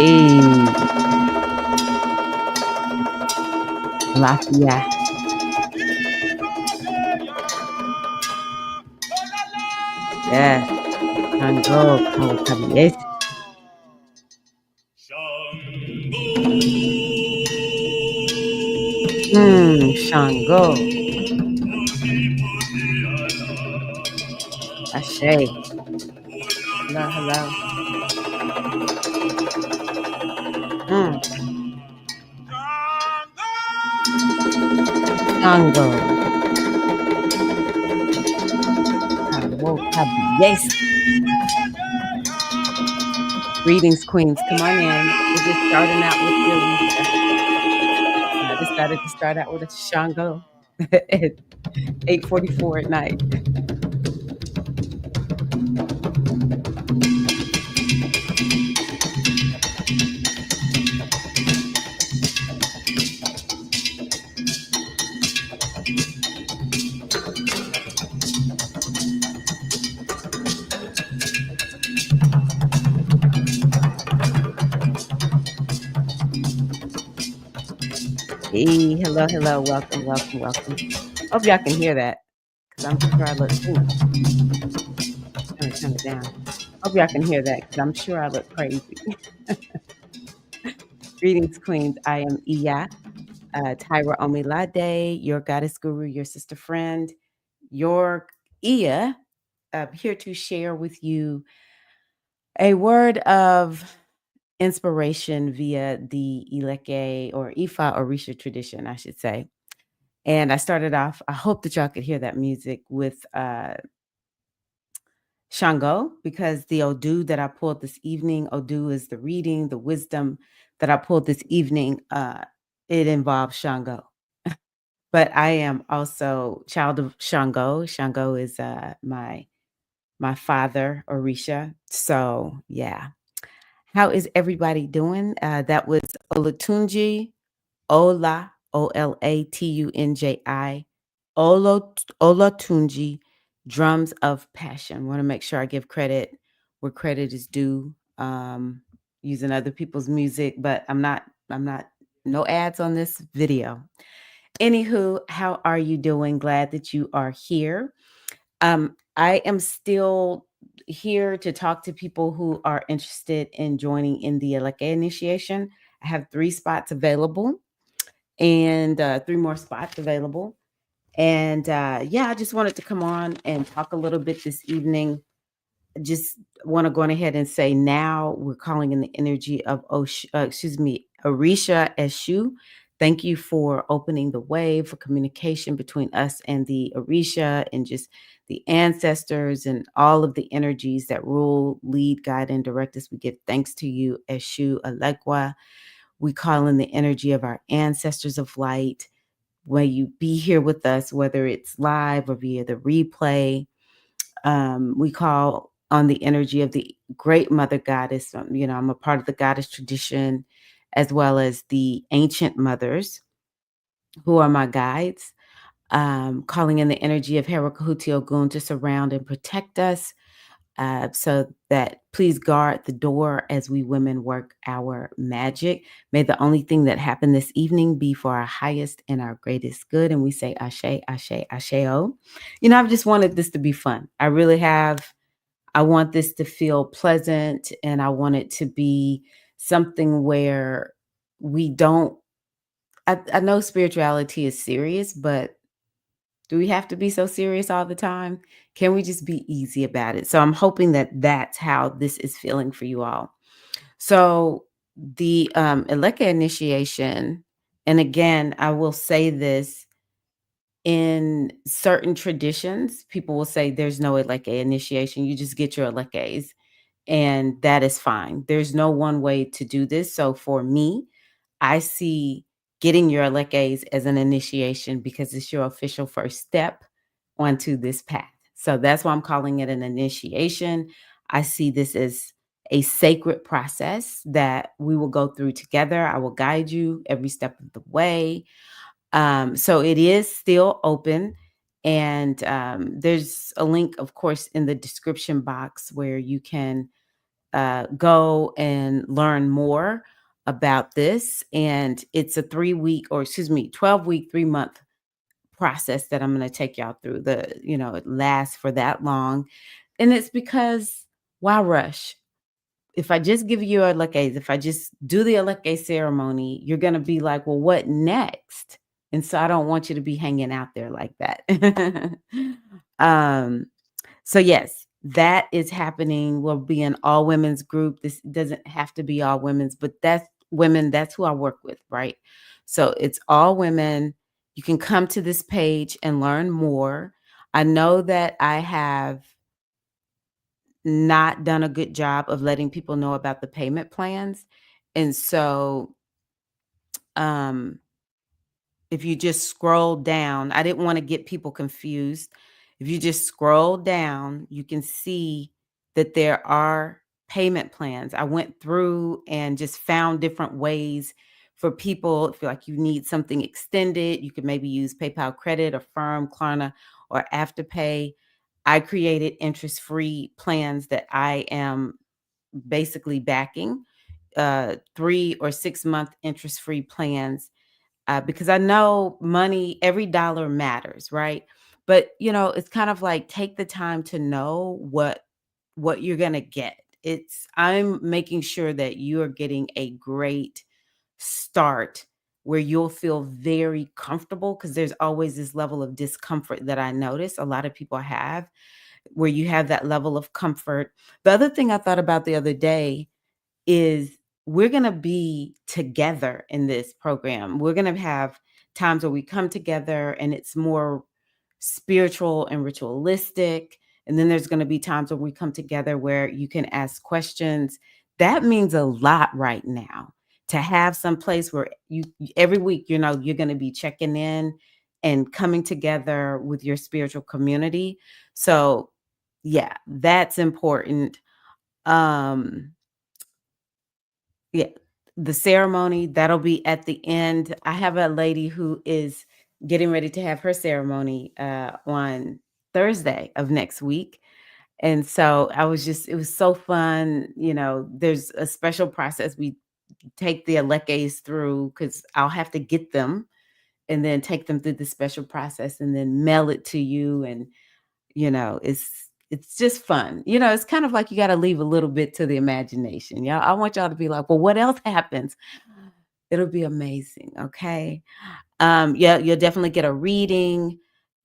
Hey, Lafia. Yes. Shango. Yes. Shango. Ashe. Hello, hello. Mm, Shango. Yes. Greetings, queens. Come on in. We're just starting out with the Orisha. I decided to start out with a Shango at 8:44 at night. Hey, hello, hello. Welcome, welcome, welcome. Hope y'all can hear that because I'm sure I look. Ooh, turn it down. Hope y'all can hear that because I'm sure I look crazy. Greetings, queens. I am Iya, Tyra Omilade, your goddess guru, your sister friend, your Iya, here to share with you a word of inspiration via the Ileke or Ifa-Orisha tradition, I should say. And I started off, I hope that y'all could hear that music with Shango, because the Odu that I pulled this evening, Odu is the reading, the wisdom that I pulled this evening, it involves Shango. But I am also child of Shango. Shango is my father, Orisha. So yeah. How is everybody doing? That was Olatunji, Olatunji, Olatunji, Drums of Passion. Want to make sure I give credit where credit is due. Using other people's music, but I'm not. No ads on this video. Anywho, how are you doing? Glad that you are here. I am still here to talk to people who are interested in joining in the Ileke Initiation. I have 3 spots available and 3 more spots available. And yeah, I just wanted to come on and talk a little bit this evening. Just want to go on ahead and say now we're calling in the energy of Orisha Eshu. Thank you for opening the way for communication between us and the Orisha and just the ancestors and all of the energies that rule, lead, guide, and direct us. We give thanks to you, Eshu Alekwa. We call in the energy of our ancestors of light. Will you be here with us, whether it's live or via the replay? We call on the energy of the great mother goddess. I'm a part of the goddess tradition, as well as the ancient mothers who are my guides. Calling in the energy of Herakahuti Ogun to surround and protect us. So that please guard the door as we women work our magic. May the only thing that happened this evening be for our highest and our greatest good. And we say Ashe, Ashe, Ashe-O. I've just wanted this to be fun. I really have. I want this to feel pleasant, and I want it to be something where we don't. I know spirituality is serious, but do we have to be so serious all the time? Can we just be easy about it? So I'm hoping that that's how this is feeling for you all. So the Ileke initiation, and again, I will say this, in certain traditions, people will say there's no Ileke initiation. You just get your Ilekes, and that is fine. There's no one way to do this. So for me, I see getting your Ilekes as an initiation because it's your official first step onto this path. So that's why I'm calling it an initiation. I see this as a sacred process that we will go through together. I will guide you every step of the way. So it is still open. And there's a link, of course, in the description box where you can go and learn more about this. And it's a 3 week, or excuse me, 12-week, 3 month process that I'm going to take y'all through. It lasts for that long. And it's because why rush? If I just give you a Ileke, if I just do the Ileke ceremony, you're going to be like, well, what next? And so I don't want you to be hanging out there like that. um, so yes, that is happening. We'll be an all women's group. This doesn't have to be all women's, but that's women. That's who I work with, right? So it's all women. You can come to this page and learn more. I know that I have not done a good job of letting people know about the payment plans. And so um if you just scroll down, I didn't want to get people confused. If you just scroll down, you can see that there are payment plans. I went through and just found different ways for people. If you're like you need something extended, you could maybe use PayPal Credit, Affirm, Klarna, or Afterpay. I created interest-free plans that I am basically backing, 3 or 6 month interest-free plans, because I know money, every dollar matters, right? But it's kind of like take the time to know what you're gonna get. I'm making sure that you are getting a great start where you'll feel very comfortable, because there's always this level of discomfort that I notice a lot of people have, where you have that level of comfort. The other thing I thought about the other day is we're going to be together in this program. We're going to have times where we come together and it's more spiritual and ritualistic. And then there's going to be times when we come together where you can ask questions. That means a lot right now, to have some place where you every week, you're going to be checking in and coming together with your spiritual community. So yeah, that's important. Um, yeah, the ceremony, that'll be at the end. I have a lady who is getting ready to have her ceremony, on Thursday of next week, and so it was so fun. There's a special process we take the Alekes through, because 'cause I'll have to get them and then take them through the special process and then mail it to you, and it's just fun. It's kind of like you gotta leave a little bit to the imagination. Yeah, I want y'all to be like, "Well, what else happens?" It'll be amazing, okay? Yeah, you'll definitely get a reading,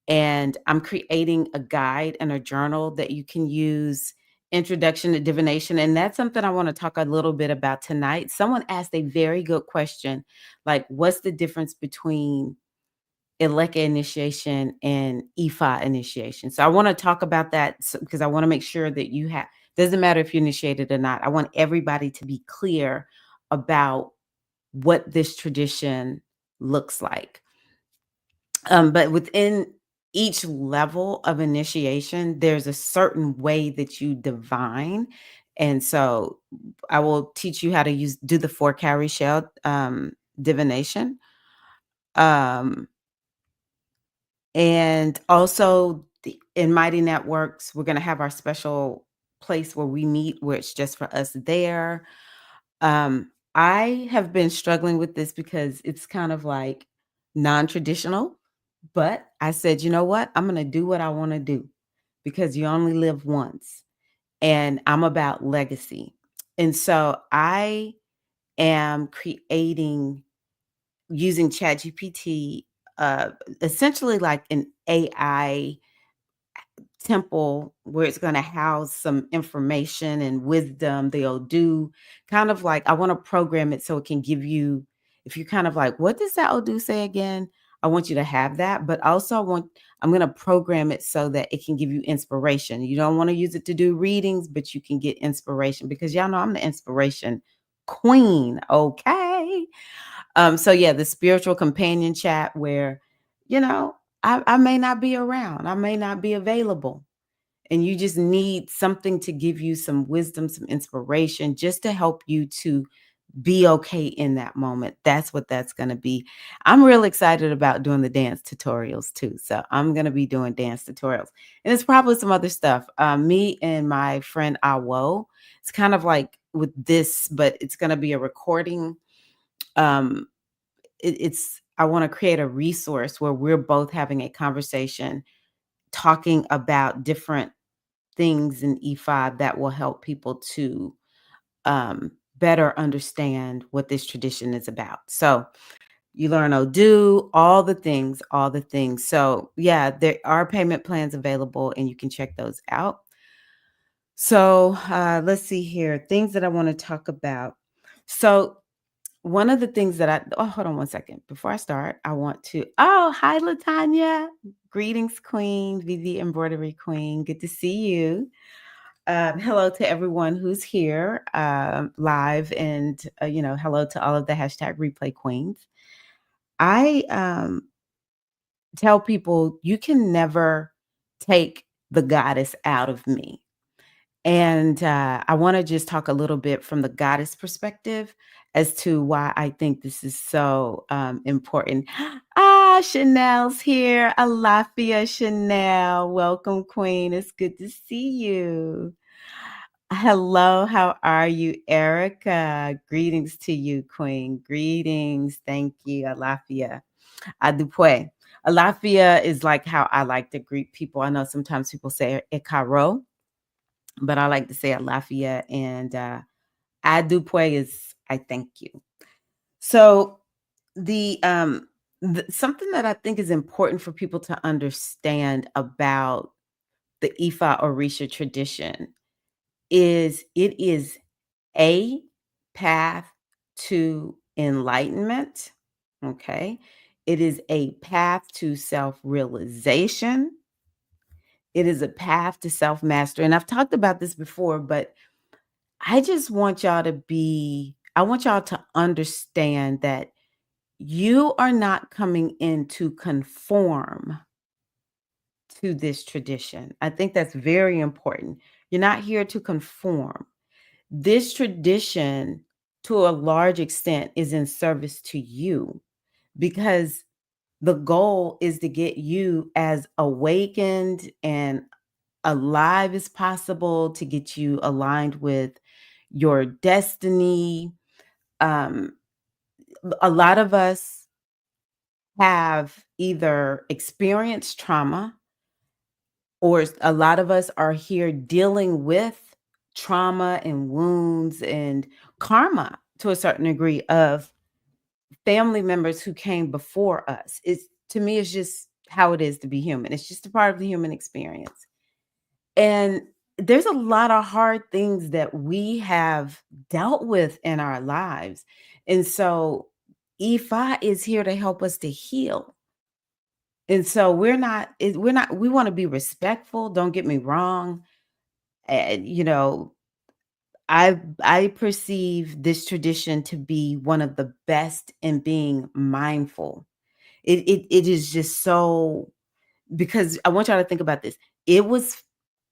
and I'm creating a guide and a journal that you can use, Introduction to Divination, and that's something I wanna talk a little bit about tonight. Someone asked a very good question, like, "What's the difference between Ileke initiation and Ifa initiation?" So I want to talk about that, because I want to make sure that you have, doesn't matter if you're initiated or not. I want everybody to be clear about what this tradition looks like. But within each level of initiation, there's a certain way that you divine. And so I will teach you how to do the 4 cowrie shell divination. Um, And also in Mighty Networks, we're gonna have our special place where we meet, where it's just for us there. I have been struggling with this because it's kind of like non-traditional, but I said, you know what? I'm gonna do what I want to do, because you only live once, and I'm about legacy. And so I am creating, using ChatGPT, uh, essentially like an AI temple where it's going to house some information and wisdom. They'll do kind of like, I want to program it so it can give you, if you're kind of like, what does that Odu say again? I want you to have that, but also I'm going to program it so that it can give you inspiration. You don't want to use it to do readings, but you can get inspiration, because y'all know I'm the inspiration queen. Okay. So yeah, the spiritual companion chat where, you know, I may not be around, I may not be available, and you just need something to give you some wisdom, some inspiration, just to help you to be okay in that moment. That's what that's gonna be. I'm real excited about doing the dance tutorials too. So I'm gonna be doing dance tutorials. And it's probably some other stuff. Me and my friend Awo, it's kind of like with this, but it's gonna be a recording. Um, it's I want to create a resource where we're both having a conversation talking about different things in E5 that will help people to better understand what this tradition is about. So you learn Odu, all the things, all the things. So yeah, there are payment plans available and you can check those out. So let's see here, things that I want to talk about. So one of the things that hold on one second. Before I start, I want to, hi, Latanya. Greetings, Queen, Vivi Embroidery Queen. Good to see you. Hello to everyone who's here live, and hello to all of the hashtag replay queens. I tell people you can never take the goddess out of me. And I want to just talk a little bit from the goddess perspective as to why I think this is so important. Chanel's here. Alafia Chanel. Welcome, Queen. It's good to see you. Hello, how are you, Erica? Greetings to you, Queen. Greetings. Thank you, Alafia. Adupwe. Alafia is like how I like to greet people. I know sometimes people say Ekaro, but I like to say Alafia, and Adupwe is I thank you. So something that I think is important for people to understand about the Ifa-Orisha tradition is it is a path to enlightenment. Okay. It is a path to self realization. It is a path to self mastery. And I've talked about this before, but I just want y'all I want y'all to understand that you are not coming in to conform to this tradition. I think that's very important. You're not here to conform. This tradition, to a large extent, is in service to you because the goal is to get you as awakened and alive as possible, to get you aligned with your destiny. Um, a lot of us have either experienced trauma, or a lot of us are here dealing with trauma and wounds and karma to a certain degree of family members who came before us. It's to me, it's just how it is to be human. It's just a part of the human experience. And there's a lot of hard things that we have dealt with in our lives. And so Ifa is here to help us to heal. And so we want to be respectful, don't get me wrong. And I perceive this tradition to be one of the best in being mindful. It is just so, because I want y'all to think about this. It was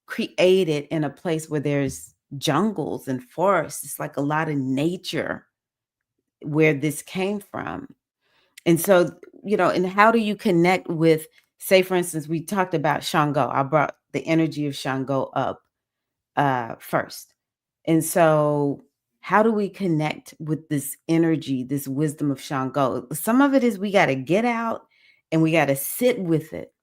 created in a place where there's jungles and forests. It's like a lot of nature where this came from. And so, and how do you connect with, say, for instance, we talked about Shango. I brought the energy of Shango up first. And so, how do we connect with this energy, this wisdom of Shango? Some of it is we got to get out and we got to sit with it.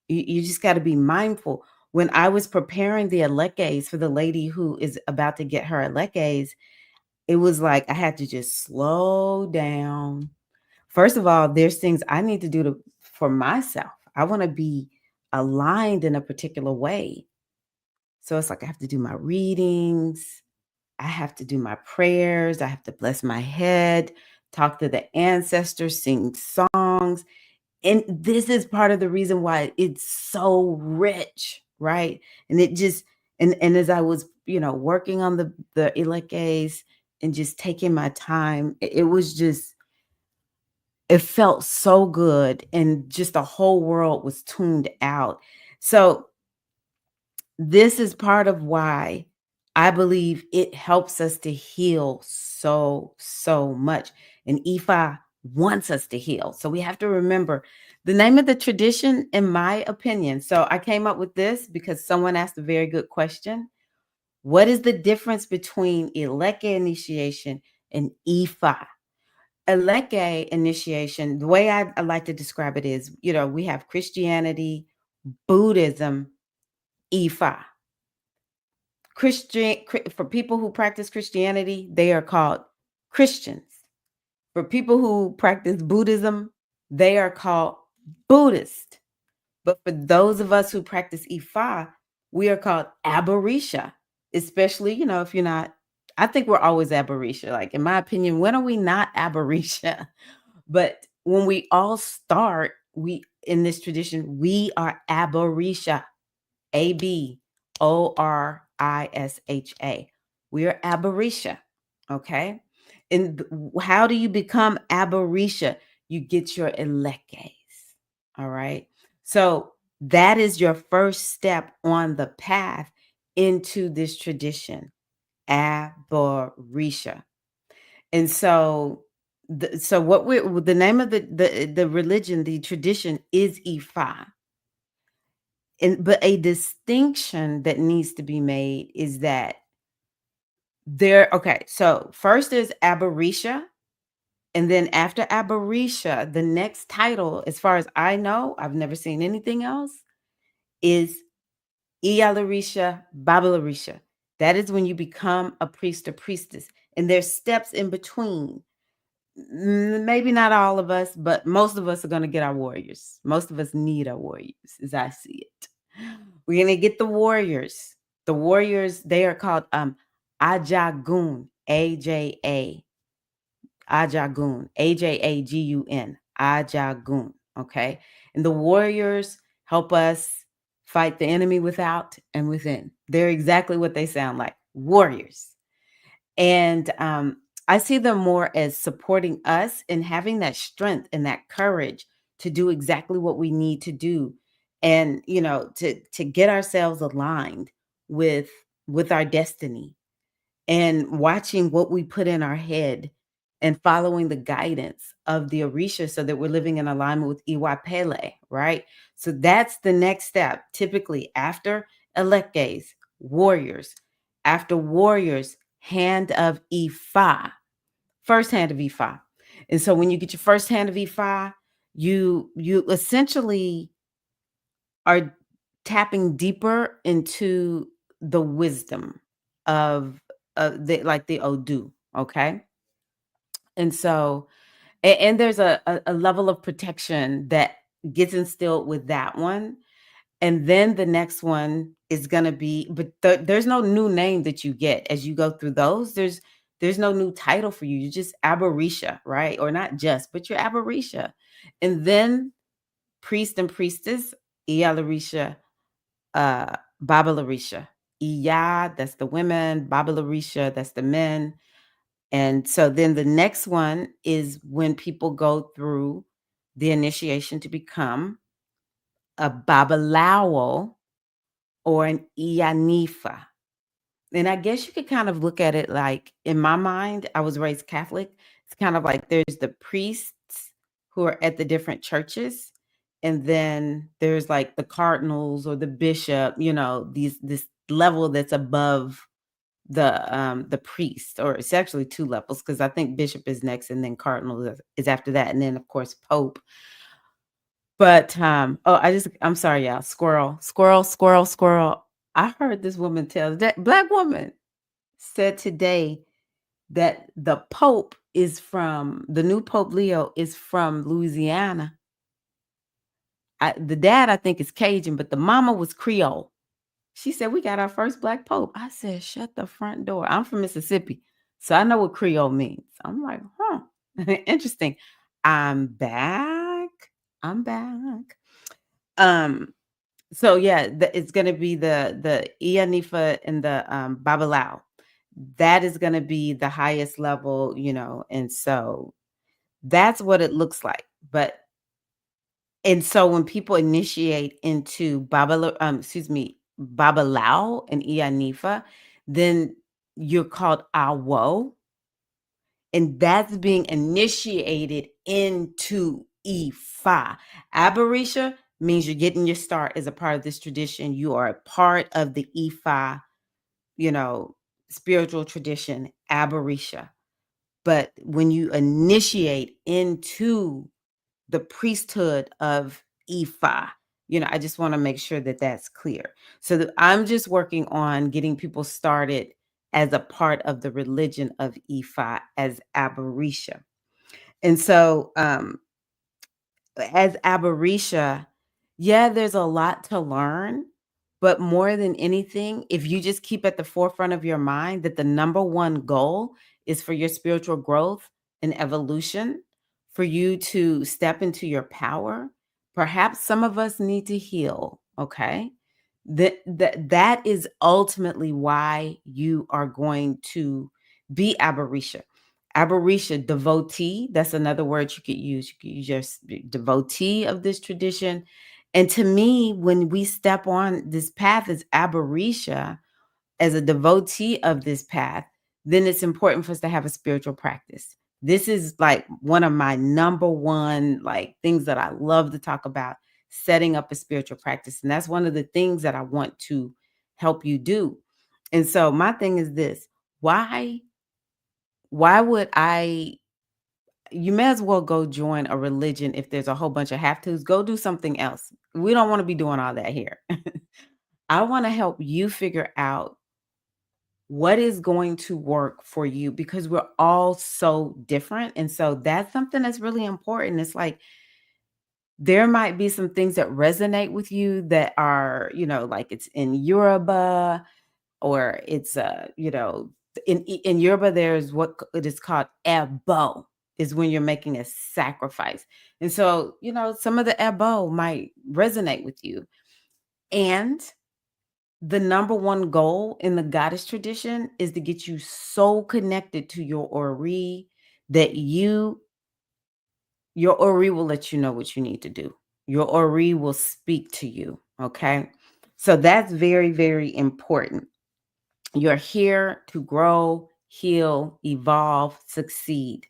You just got to be mindful. When I was preparing the Elekes for the lady who is about to get her Elekes, it was like I had to just slow down. First of all, there's things I need to do for myself. I want to be aligned in a particular way. So it's like I have to do my readings, I have to do my prayers, I have to bless my head, talk to the ancestors, sing songs. And this is part of the reason why it's so rich, right? And it just and as I was, working on the Ilekes and just taking my time, it was just, it felt so good, and just the whole world was tuned out. So this is part of why I believe it helps us to heal so much. And Ifa wants us to heal. So we have to remember the name of the tradition, in my opinion. So I came up with this because someone asked a very good question. What is the difference between Ileke initiation and Ifa? Ileke initiation, the way I like to describe it is, we have Christianity, Buddhism, Ifa. For people who practice Christianity, they are called Christians. For people who practice Buddhism, they are called Buddhist. But for those of us who practice Ifa, we are called Aborisha, especially, if you're not, I think we're always Aborisha. Like, in my opinion, when are we not Aborisha? But when we all start, in this tradition, we are Aborisha. Aborisha. We are Aborisha. Okay. And how do you become Aborisha? You get your Elekes. All right. So that is your first step on the path into this tradition, Aborisha. And so, the name of the religion, the tradition is Ifa. But a distinction that needs to be made is that so first there's Aborisha, and then after Aborisha, the next title, as far as I know, I've never seen anything else, is Ialarisha, Babalarisha. That is when you become a priest or priestess. And there's steps in between. Maybe not all of us, but most of us are going to get our warriors. Most of us need our warriors, as I see it. We're going to get the warriors. The warriors, they are called Ajagun, Ajagun, Ajagun, Ajagun. Okay. And the warriors help us fight the enemy without and within. They're exactly what they sound like, warriors. And I see them more as supporting us and having that strength and that courage to do exactly what we need to do, and to get ourselves aligned with our destiny, and watching what we put in our head and following the guidance of the Orisha so that we're living in alignment with Iwa, right? So that's the next step. Typically, after Elekes, warriors. After warriors, hand of Ifa, first hand of Ifa. And so when you get your first hand of Ifa, you essentially are tapping deeper into the wisdom of the Odu, okay? And so and there's a level of protection that gets instilled with that one. And then the next one is going to be, but there's no new name that you get as you go through those. There's no new title for you. You're just Aborisha, right? Or not just, but you're Aborisha. And then priest and priestess, Ialarisha, Babalarisha. Iya, that's the women, Babalarisha, that's the men. And so then the next one is when people go through the initiation to become a Babalawo or an Iyanifa. And I guess you could kind of look at it like, in my mind, I was raised Catholic. It's kind of like there's the priests who are at the different churches. And then there's like the cardinals or the bishop, this level that's above the priest, or it's actually two levels, because I think bishop is next and then cardinal is after that. And then of course Pope. But I'm sorry, y'all. Squirrel. I heard this woman tell, that black woman said today that the new Pope Leo is from Louisiana. The dad, I think, is Cajun, but the mama was Creole. She said, we got our first black Pope. I said, shut the front door. I'm from Mississippi, so I know what Creole means. I'm like, huh, interesting. I'm back. So yeah, it's gonna be the Ianifa and the Babalao. That is gonna be the highest level, and so that's what it looks like. And so when people initiate into Babalao and Ianifa, then you're called Awo. And that's being initiated into Ifa. Abarisha means you're getting your start as a part of this tradition. You are a part of the Ifa, you know, spiritual tradition, Abarisha. But when you initiate into the priesthood of Ifa, I just want to make sure that that's clear. So that I'm just working on getting people started as a part of the religion of Ifa as Abarisha. And so as Abarisha, yeah, there's a lot to learn, but more than anything, if you just keep at the forefront of your mind that the number one goal is for your spiritual growth and evolution, for you to step into your power, perhaps some of us need to heal, okay? That is ultimately why you are going to be Abarisha. Abarisha, devotee, that's another word you could use. You could use just devotee of this tradition. And to me, when we step on this path as Abarisha, as a devotee of this path, then it's important for us to have a spiritual practice. This is like one of my number one like things that I love to talk about, setting up a spiritual practice. And that's one of the things that I want to help you do. And so my thing is this, why would I you may as well go join a religion if there's a whole bunch of have tos. Go do something else. We don't want to be doing all that here. I want to help you figure out what is going to work for you because we're all so different. And so that's something that's really important. It's like there might be some things that resonate with you that are, like it's in Yoruba or it's in Yoruba there's what it is called ebo is when you're making a sacrifice. And so, some of the ebo might resonate with you. And the number one goal in the goddess tradition is to get you so connected to your Ori that your Ori will let you know what you need to do. Your Ori will speak to you. Okay. So that's very, very important. You're here to grow, heal, evolve, succeed.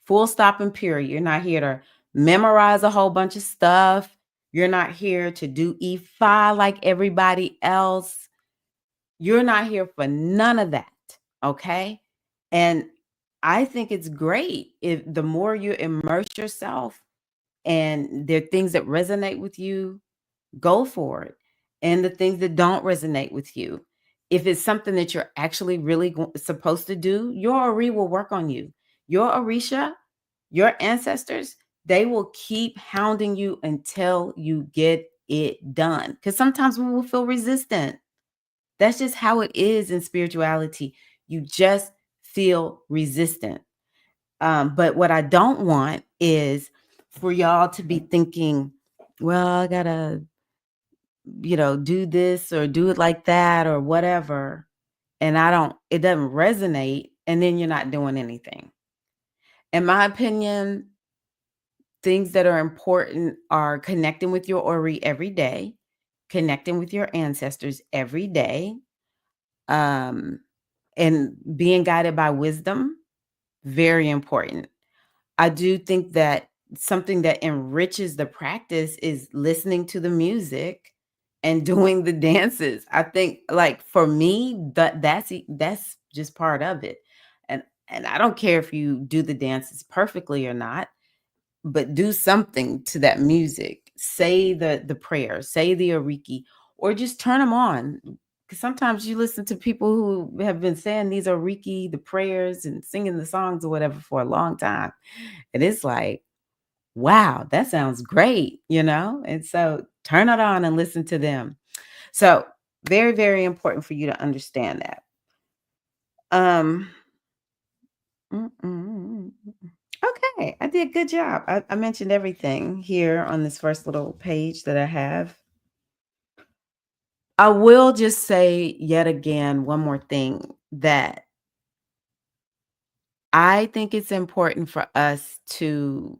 Full stop and period. You're not here to memorize a whole bunch of stuff. You're not here to do E5 like everybody else. You're not here for none of that. Okay. And I think it's great if the more you immerse yourself and there are things that resonate with you, go for it. And the things that don't resonate with you, if it's something that you're actually really supposed to do, your Ori will work on you. Your Orisha, your ancestors, they will keep hounding you until you get it done. Because sometimes we will feel resistant. That's just how it is in spirituality. You just feel resistant. But what I don't want is for y'all to be thinking, well, I gotta, do this or do it like that or whatever. And it doesn't resonate. And then you're not doing anything. In my opinion, things that are important are connecting with your Ori every day, connecting with your ancestors every day, and being guided by wisdom, very important. I do think that something that enriches the practice is listening to the music and doing the dances. I think like for me, that's just part of it. And I don't care if you do the dances perfectly or not, but do something to that music. Say the prayer, say the Oriki, or just turn them on. Because sometimes you listen to people who have been saying these Oriki, the prayers, and singing the songs or whatever for a long time. And it's like, wow, that sounds great, And so turn it on and listen to them. So very, very important for you to understand that. Um, mm, mm, mm. Okay, I did a good job. I mentioned everything here on this first little page that I have. I will just say yet again one more thing that I think it's important for us to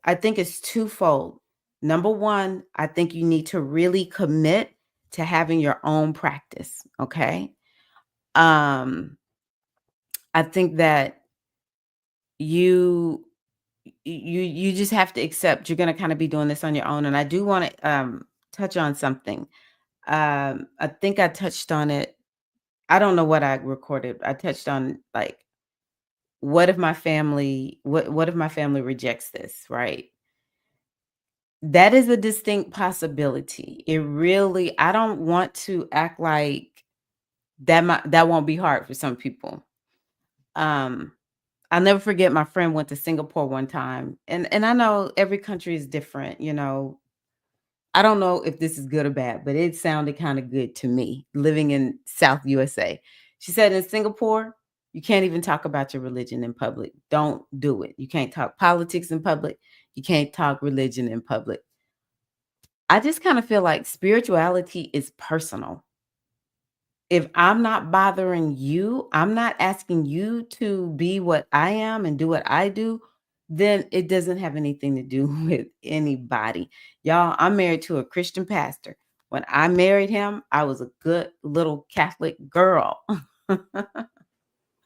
I think it's twofold. Number one, I think you need to really commit to having your own practice, okay? Um I think that you you just have to accept you're gonna kinda be doing this on your own, and I do wanna, touch on something. I think I touched on it. I don't know what I recorded. I touched on, like, what if my family rejects this, right? That is a distinct possibility. It really I don't want to act like that won't be hard for some people. Um, I'll never forget my friend went to Singapore one time, and I know every country is different, you know. I don't know if this is good or bad, but it sounded kinda good to me living in South USA. She said, "In Singapore, you can't even talk about your religion in public. Don't do it. You can't talk politics in public. You can't talk religion in public." I just kinda feel like spirituality is personal. If I'm not bothering you, I'm not asking you to be what I am and do what I do, then it doesn't have anything to do with anybody. Y'all, I'm married to a Christian pastor. When I married him, I was a good little Catholic girl.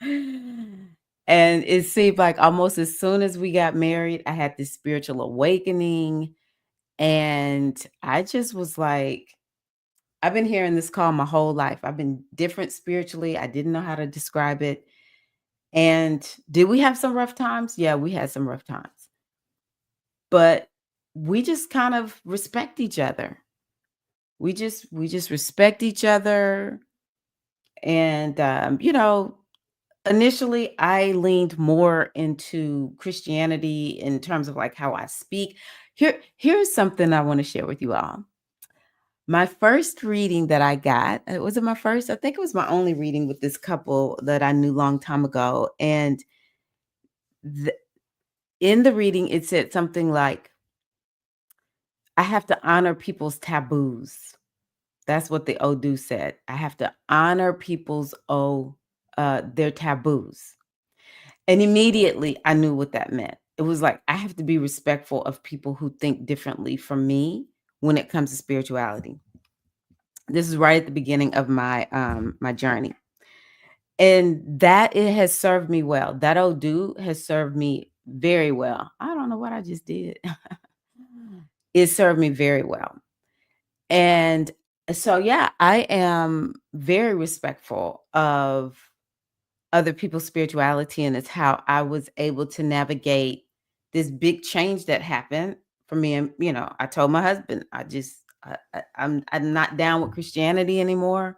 And it seemed like almost as soon as we got married, I had this spiritual awakening. And I just was like, I've been hearing this call my whole life. I've been different spiritually. I didn't know how to describe it. And did we have some rough times? Yeah, we had some rough times. But we just kind of respect each other. We just respect each other. And you know, initially I leaned more into Christianity in terms of like how I speak. Here's something I want to share with you all. My first reading that I got, was it my first? I think it was my only reading with this couple that I knew long time ago, and the in the reading, it said something like, "I have to honor people's taboos." That's what the Odu said. I have to honor their taboos. And immediately, I knew what that meant. It was like, I have to be respectful of people who think differently from me when it comes to spirituality. This is right at the beginning of my journey. And that it has served me well. That Odu has served me very well. I don't know what I just did. It served me very well. And so, yeah, I am very respectful of other people's spirituality, and it's how I was able to navigate this big change that happened for me. And I told my husband, I'm not down with Christianity anymore.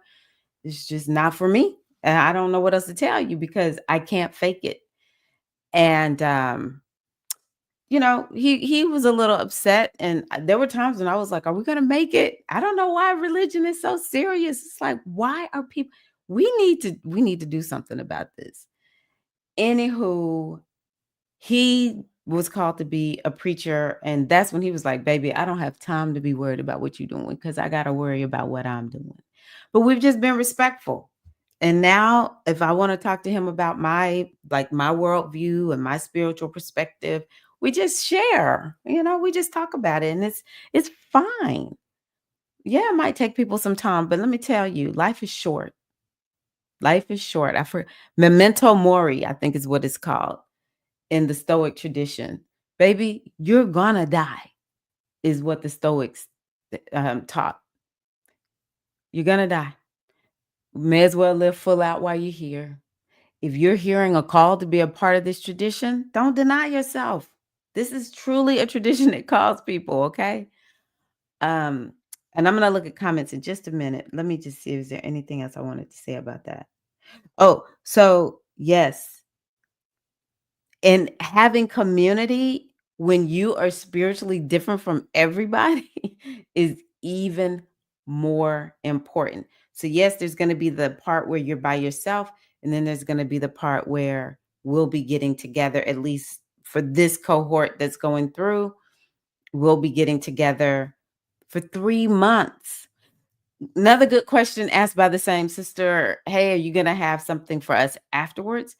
It's just not for me. And I don't know what else to tell you because I can't fake it. And he was a little upset, and there were times when I was like, "Are we gonna make it?" I don't know why religion is so serious. It's like, why are people? We need to do something about this. Anywho, he was called to be a preacher, and that's when he was like, "Baby, I don't have time to be worried about what you're doing because I got to worry about what I'm doing." But we've just been respectful. And now, if I want to talk to him about my worldview and my spiritual perspective, we just share. We just talk about it, and it's fine. Yeah, it might take people some time, but let me tell you, life is short. Life is short. Memento mori, I think is what it's called in the Stoic tradition. Baby, you're gonna die, is what the Stoics taught. You're gonna die. May as well live full out while you're here. If you're hearing a call to be a part of this tradition, don't deny yourself. This is truly a tradition that calls people, okay? Um, and I'm gonna look at comments in just a minute. Let me just see, is there anything else I wanted to say about that? Oh, so yes, and having community when you are spiritually different from everybody is even more important. So, yes, there's going to be the part where you're by yourself, and then there's going to be the part where we'll be getting together, at least for this cohort that's going through. We'll be getting together for 3 months. Another good question asked by the same sister. Hey, are you going to have something for us afterwards?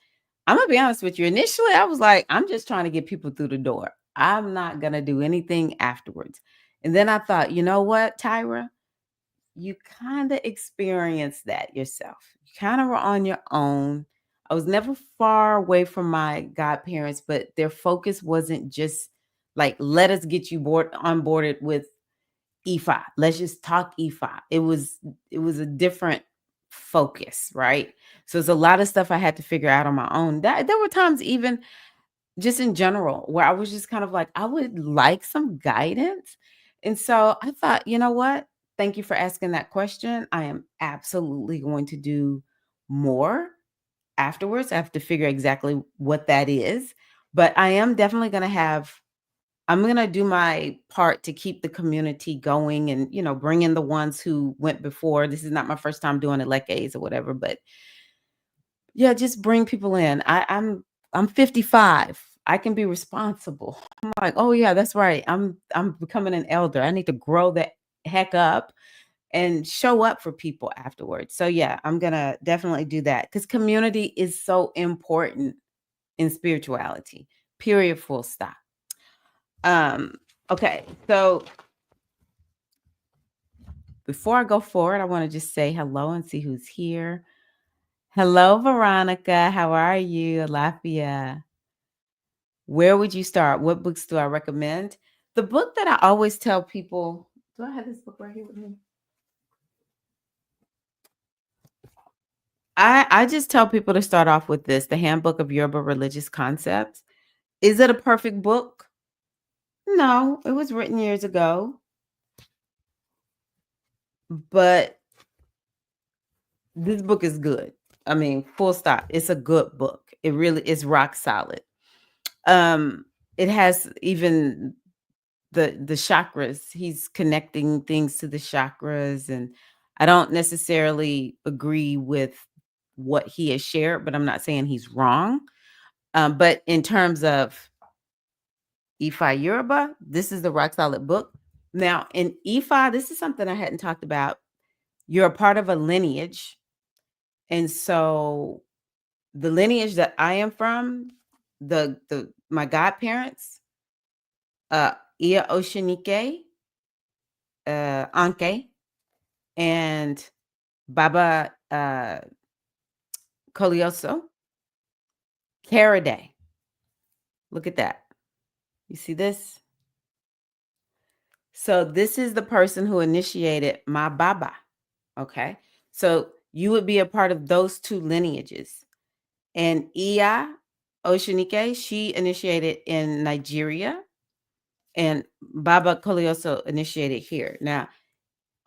I'm gonna be honest with you. Initially, I was like, I'm just trying to get people through the door. I'm not gonna do anything afterwards. And then I thought, you know what, Tyra? You kind of experienced that yourself. You kind of were on your own. I was never far away from my godparents, but their focus wasn't just like, let us get you onboarded with Ifa. Let's just talk Ifa. It was a different focus, right? So it's a lot of stuff I had to figure out on my own. There were times even just in general where I was just kind of like, I would like some guidance. And so I thought, you know what? Thank you for asking that question. I am absolutely going to do more afterwards. I have to figure exactly what that is. But I am definitely going to I'm gonna do my part to keep the community going and, bring in the ones who went before. This is not my first time doing Ilekes or whatever, but yeah, just bring people in. I'm 55. I can be responsible. I'm like, oh yeah, that's right. I'm becoming an elder. I need to grow the heck up and show up for people afterwards. So yeah, I'm gonna definitely do that because community is so important in spirituality. Period. Full stop. Um, okay, so before I go forward, I want to just say hello and see who's here. Hello, Veronica. How are you? Lafia. Where would you start? What books do I recommend? The book that I always tell people, do I have this book right here with me? I just tell people to start off with this, The Handbook of Yoruba Religious Concepts. Is it a perfect book? No, it was written years ago, but this book is good. I mean, full stop. It's a good book. It really is rock solid. It has even the chakras. He's connecting things to the chakras, and I don't necessarily agree with what he has shared, but I'm not saying he's wrong. But in terms of Ifa Yoruba, this is the rock solid book. Now, in Ifa, this is something I hadn't talked about. You're a part of a lineage. And so the lineage that I am from, the my godparents, Iya Oshinike, Anke, and Baba Kolioso, Karaday. Look at that. You see this? So this is the person who initiated my Baba. Okay. So you would be a part of those two lineages. And Iya Oshinike, she initiated in Nigeria, and Baba Kolioso initiated here. Now,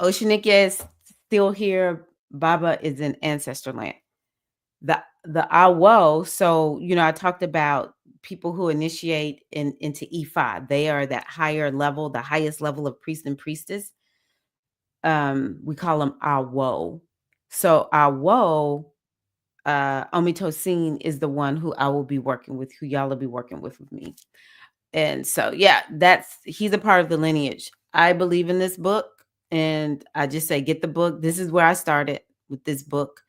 Oshinike is still here. Baba is in ancestor land. The Awo, so I talked about people who initiate into Ifa. They are that higher level, the highest level of priest and priestess. We call them Awo. So Awo, Omitosin is the one who I will be working with, who y'all will be working with me. And so, yeah, he's a part of the lineage. I believe in this book, and I just say, get the book. This is where I started with this book.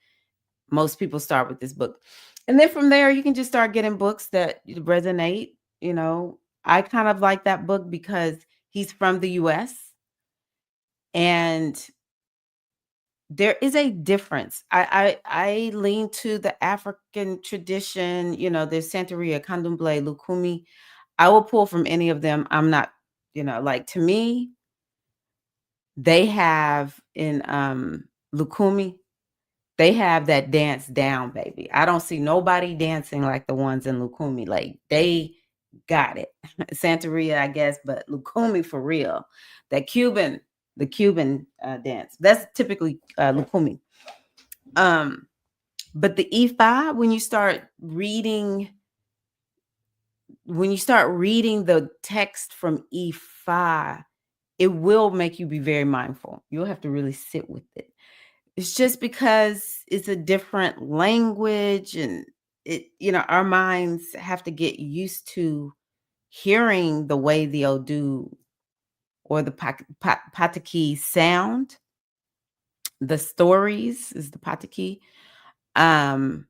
Most people start with this book. And then from there, you can just start getting books that resonate. I kind of like that book because he's from the US, and there is a difference. I lean to the African tradition. There's Santeria, Candomblé, Lukumi. I will pull from any of them. I'm not, like, to me, they have in Lukumi, they have that dance down, baby. I don't see nobody dancing like the ones in Lukumi. Like, they got it. Santeria, I guess, but Lukumi for real. The Cuban dance. That's typically Lukumi. But the Ifa, when you start reading the text from Ifa, it will make you be very mindful. You'll have to really sit with it. It's just because it's a different language, and our minds have to get used to hearing the way the Odu or the Pataki sound. The stories is the Pataki. And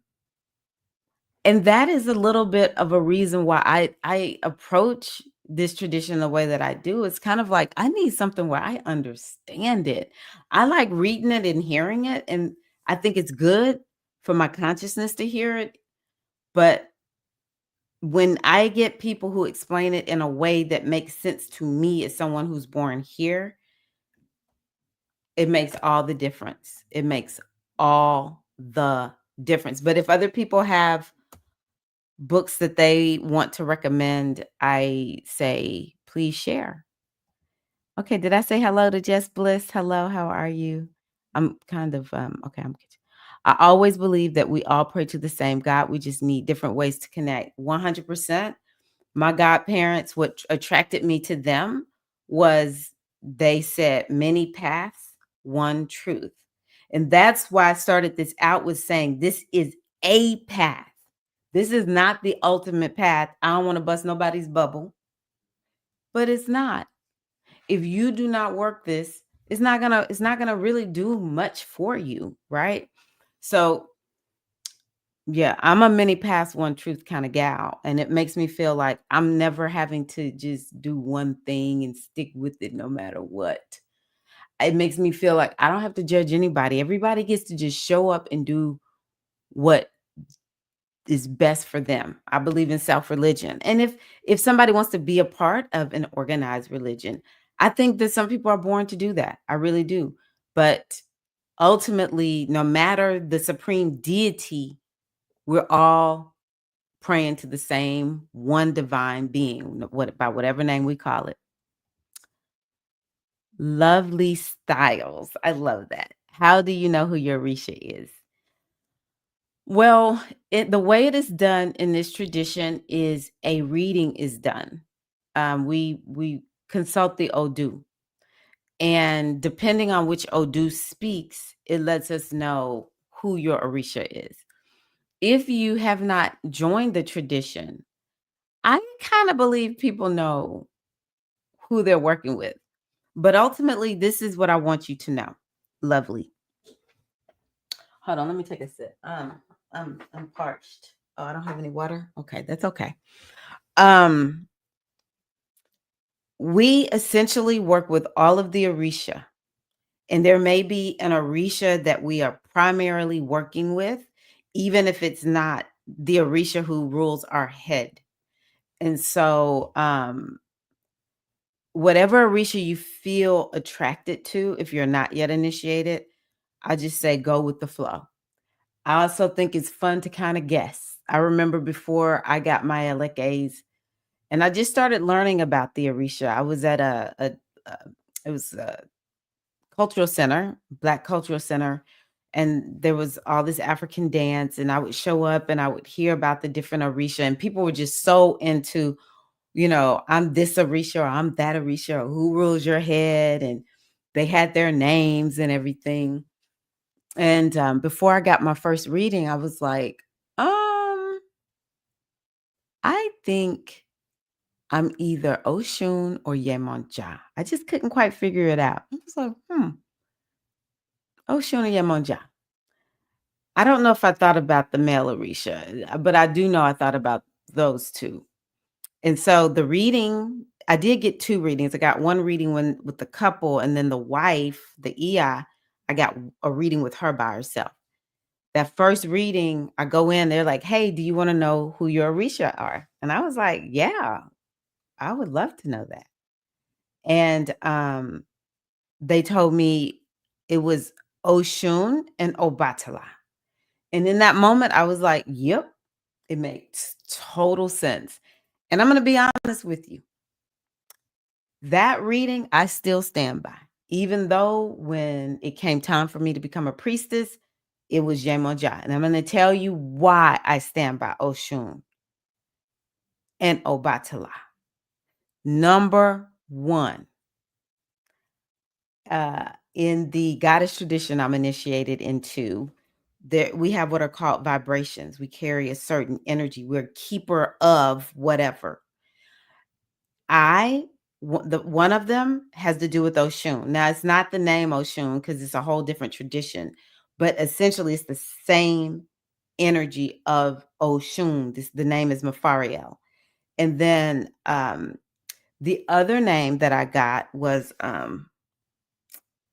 that is a little bit of a reason why I approach this tradition the way that I do. It's kind of like I need something where I understand it. I like reading it and hearing it, and I think it's good for my consciousness to hear it. But when I get people who explain it in a way that makes sense to me as someone who's born here, it makes all the difference. It makes all the difference. But if other people have books that they want to recommend, I say, please share. Okay, did I say hello to Jess Bliss? Hello, how are you? I'm kind of okay, I'm good. I always believe that we all pray to the same God. We just need different ways to connect. 100%. My godparents, what attracted me to them was they said many paths, one truth. And that's why I started this out with saying this is a path. This is not the ultimate path. I don't want to bust nobody's bubble, but it's not. If you do not work this, it's not gonna really do much for you, right? So yeah, I'm a many past one truth kind of gal, and it makes me feel like I'm never having to just do one thing and stick with it no matter what. It makes me feel like I don't have to judge anybody. Everybody gets to just show up and do what is best for them. I believe in self-religion. And if somebody wants to be a part of an organized religion, I think that some people are born to do that. I really do. But ultimately, no matter the supreme deity, we're all praying to the same one divine being, what by whatever name we call it. Lovely styles. I love that. How do you know who your Risha is? Well, the way it is done in this tradition is a reading is done. We consult the Odu, and depending on which Odu speaks, it lets us know who your Orisha is. If you have not joined the tradition, I kind of believe people know who they're working with. But ultimately, this is what I want you to know. Lovely. Hold on, let me take a sip. I'm parched. Oh, I don't have any water. Okay, that's okay. Um, we essentially work with all of the Orisha, and there may be an Orisha that we are primarily working with, even if it's not the Orisha who rules our head. And so, whatever Orisha you feel attracted to, if you're not yet initiated, I just say go with the flow. I also think it's fun to kind of guess. I remember before I got my Ilekes, and I just started learning about the Orisha. I was at a it was a cultural center, Black cultural center, and there was all this African dance, and I would show up and I would hear about the different Orisha, and people were just so into, I'm this Orisha or I'm that Orisha or who rules your head, and they had their names and everything. And before I got my first reading, I was like, I think I'm either Oshun or Yemonja. I just couldn't quite figure it out. I was like, Oshun or Yemonja. I don't know if I thought about the male Orisha, but I do know I thought about those two. And so the reading, I did get two readings. I got one reading with the couple, and then the wife, the Iya, I got a reading with her by herself. That first reading, I go in, they're like, "Hey, do you wanna know who your Orisha are?" And I was like, "Yeah, I would love to know that." And, they told me it was Oshun and Obatala. And in that moment, I was like, "Yep, it makes total sense." And I'm gonna be honest with you, that reading, I still stand by. Even though when it came time for me to become a priestess, it was Yemoja. And I'm gonna tell you why I stand by Oshun and Obatala. Number one, in the goddess tradition I'm initiated into, there we have what are called vibrations. We carry a certain energy. We're a keeper of whatever. One of them has to do with Oshun. Now, it's not the name Oshun because it's a whole different tradition, but essentially it's the same energy of Oshun. The name is Mafariel. And then the other name that I got was um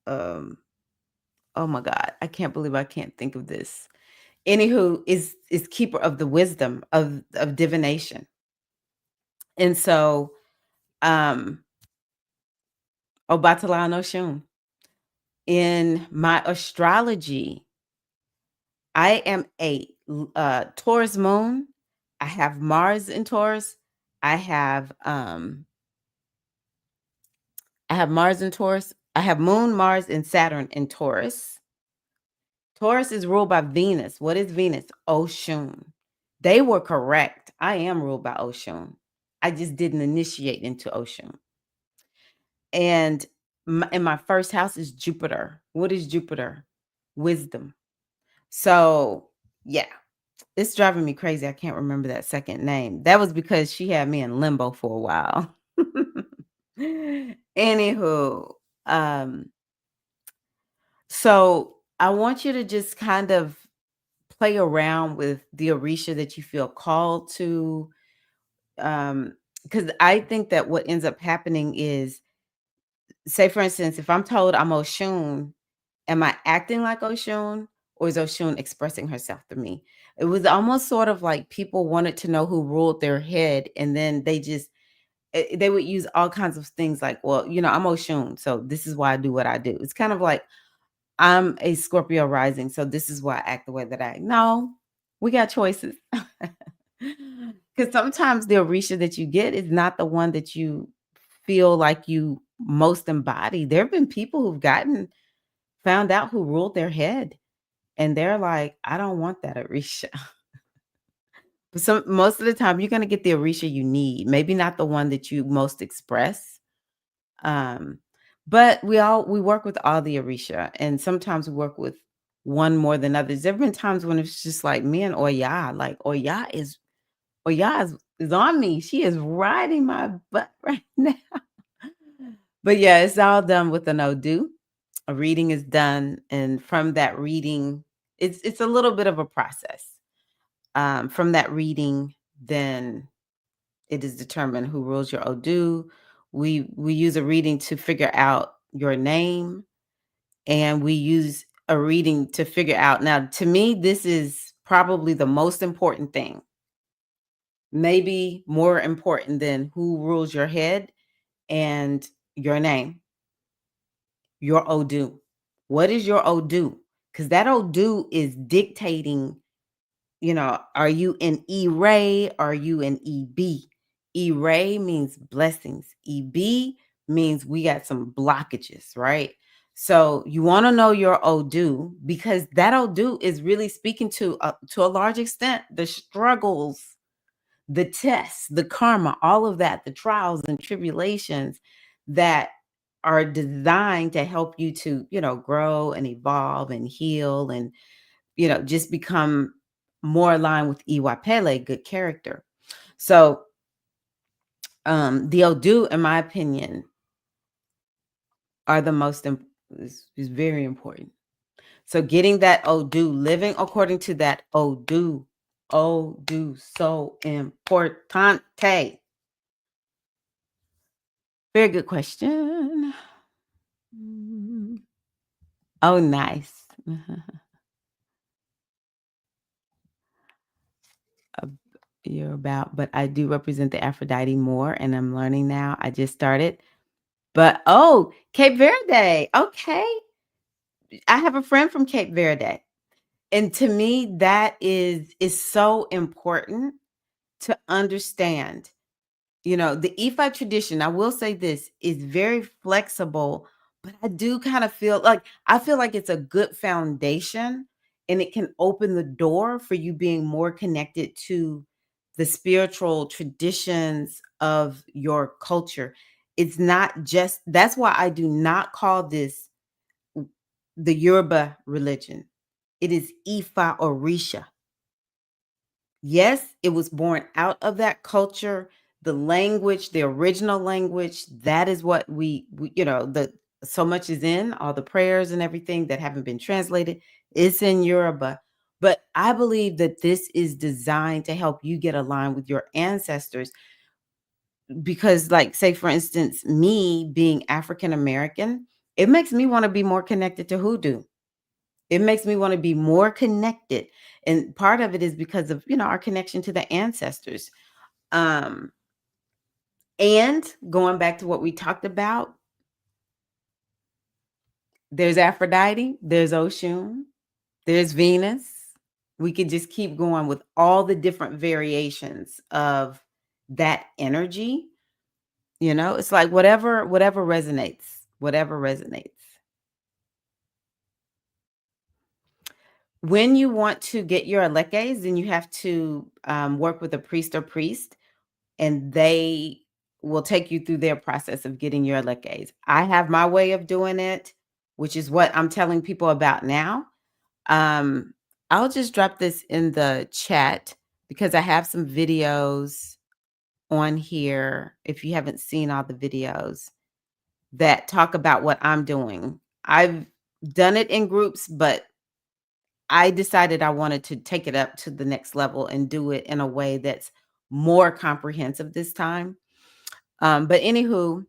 oh my God, I can't believe I can't think of this. Anywho, is keeper of the wisdom of divination. And so, Obatala no Shun. In my astrology, I am a Taurus moon. I have Mars in Taurus. I have um I have Mars in Taurus. I have Moon, Mars, and Saturn in Taurus. Taurus is ruled by Venus. What is Venus? Oshun. They were correct. I am ruled by Oshun. I just didn't initiate into Oshun. And in my first house is Jupiter. What is Jupiter? Wisdom. So, yeah, it's driving me crazy. I can't remember that second name. That was because she had me in limbo for a while. Anywho, um, so I want you to just kind of play around with the Orisha that you feel called to. Because I think that what ends up happening is, say, for instance, if I'm told I'm Oshun, am I acting like Oshun or is Oshun expressing herself to me? It was almost sort of like people wanted to know who ruled their head, and then they would use all kinds of things like, well, I'm Oshun, so this is why I do what I do. It's kind of like I'm a Scorpio rising, so this is why I act the way that I act. No, we got choices. Because sometimes the Orisha that you get is not the one that you feel like you most embody. There have been people who've found out who ruled their head, and they're like, I don't want that Orisha. But most of the time, you're gonna get the Orisha you need. Maybe not the one that you most express. Um, but we work with all the Orisha, and sometimes we work with one more than others. There have been times when it's just like me and Oya, like Oya is on me. She is riding my butt right now. But yeah, it's all done with an Odu. A reading is done, and from that reading, it's a little bit of a process. From that reading, then it is determined who rules your Odu. We use a reading to figure out your name, and we use a reading to figure out. Now, to me, this is probably the most important thing. Maybe more important than who rules your head and your name, your Odu. What is your Odu? Because that Odu is dictating, are you in E-Ray? Are you in EB? E-Ray means blessings. EB means we got some blockages, right? So you want to know your Odu because that Odu is really speaking to a large extent the struggles, the tests, the karma, all of that, the trials and tribulations that are designed to help you to, grow and evolve and heal and, just become more aligned with Iwa-Pele, good character. So, the Odu, in my opinion, are the is very important. So getting that Odu, living according to that Odu, so importante. Very good question. Oh, nice. Uh, You're about, but I do represent the Aphrodite more, and I'm learning now. I just started. But Cape Verde. Okay. I have a friend from Cape Verde. And to me, that is so important to understand. The Ifa tradition, I will say this, is very flexible, but I do kind of feel like it's a good foundation and it can open the door for you being more connected to the spiritual traditions of your culture. It's not just that's why I do not call this the Yoruba religion. It is Ifa-Orisha. Yes, it was born out of that culture, the language, the original language. That is what we the so much is in all the prayers and everything that haven't been translated. It's in Yoruba. But I believe that this is designed to help you get aligned with your ancestors because, like, say, for instance, me being African American, it makes me want to be more connected to hoodoo. It makes me want to be more connected. And part of it is because of, our connection to the ancestors. Um, and going back to what we talked about, there's Aphrodite, there's Oshun, there's Venus. We could just keep going with all the different variations of that energy. It's like whatever resonates, whatever resonates. When you want to get your elekes, then you have to work with a priest or priest, and they will take you through their process of getting your elekes. I have my way of doing it, which is what I'm telling people about now. Um, I'll just drop this in the chat because I have some videos on here. If you haven't seen all the videos that talk about what I'm doing, I've done it in groups, but I decided I wanted to take it up to the next level and do it in a way that's more comprehensive this time. But anywho,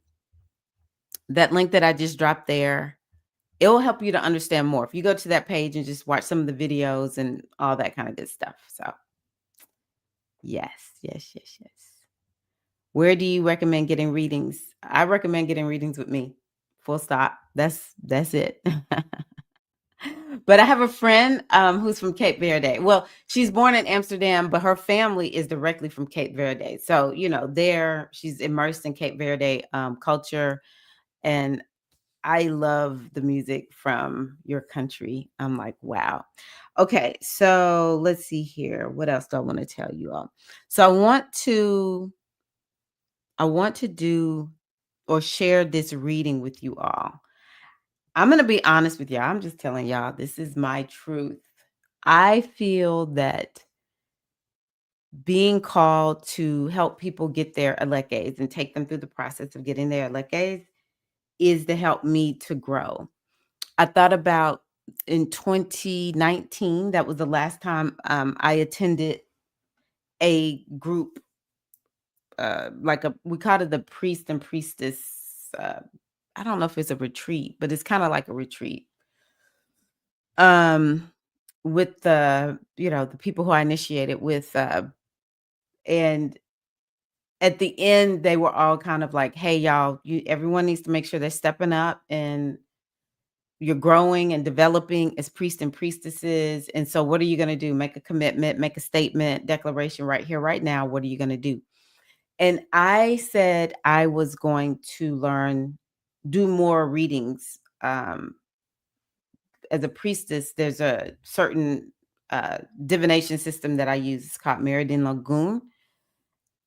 that link that I just dropped there, it will help you to understand more if you go to that page and just watch some of the videos and all that kind of good stuff. So, yes, yes, yes, yes. Where do you recommend getting readings? I recommend getting readings with me. Full stop. That's it. But I have a friend who's from Cape Verde. Well, she's born in Amsterdam, but her family is directly from Cape Verde. So, there she's immersed in Cape Verde culture. And I love the music from your country. I'm like, wow. Okay, so let's see here. What else do I want to tell you all? So I want to do or share this reading with you all. I'm going to be honest with y'all. I'm just telling y'all, this is my truth. I feel that being called to help people get their elekes and take them through the process of getting their elekes is to help me to grow. I thought about in 2019, that was the last time I attended a group, we called it the priest and priestess. Uh, I don't know if it's a retreat, but it's kind of like a retreat. Um, with the people who I initiated with, and at the end, they were all kind of like, "Hey, y'all, everyone needs to make sure they're stepping up and you're growing and developing as priests and priestesses. And so, what are you going to do? Make a commitment, make a statement, declaration right here, right now. What are you going to do?" And I said I was going to do more readings. As a priestess, there's a certain divination system that I use. It's called Meridian Lagoon.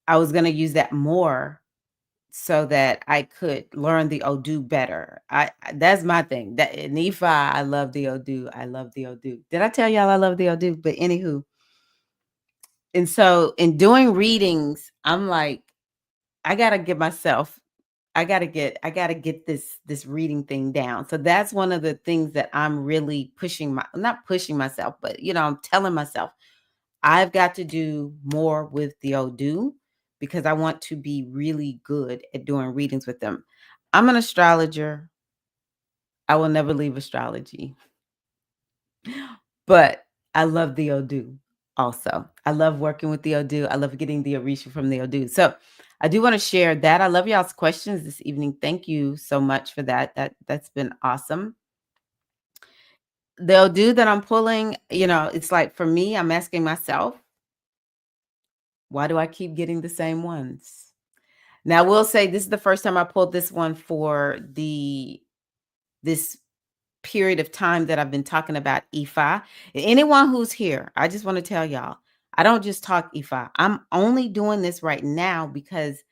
I was going to use that more so that I could learn the Odu better. That's my thing. That in Ifa, I love the Odu. I love the Odu. Did I tell y'all I love the Odu? But anywho, and so in doing readings, I'm like, I gotta get myself. I gotta get this reading thing down. So that's one of the things that I'm really not pushing myself, but I'm telling myself I've got to do more with the Odu because I want to be really good at doing readings with them. I'm an astrologer. I will never leave astrology, but I love the Odu also. I love working with the Odu. I love getting the Orisha from the Odu. So I do want to share that. I love y'all's questions this evening. Thank you so much for that. That's been awesome. The Odu that I'm pulling, it's like for me, I'm asking myself, why do I keep getting the same ones? Now, I will say this is the first time I pulled this one for this period of time that I've been talking about Ifa. Anyone who's here, I just want to tell y'all, I don't just talk Ifa. I'm only doing this right now because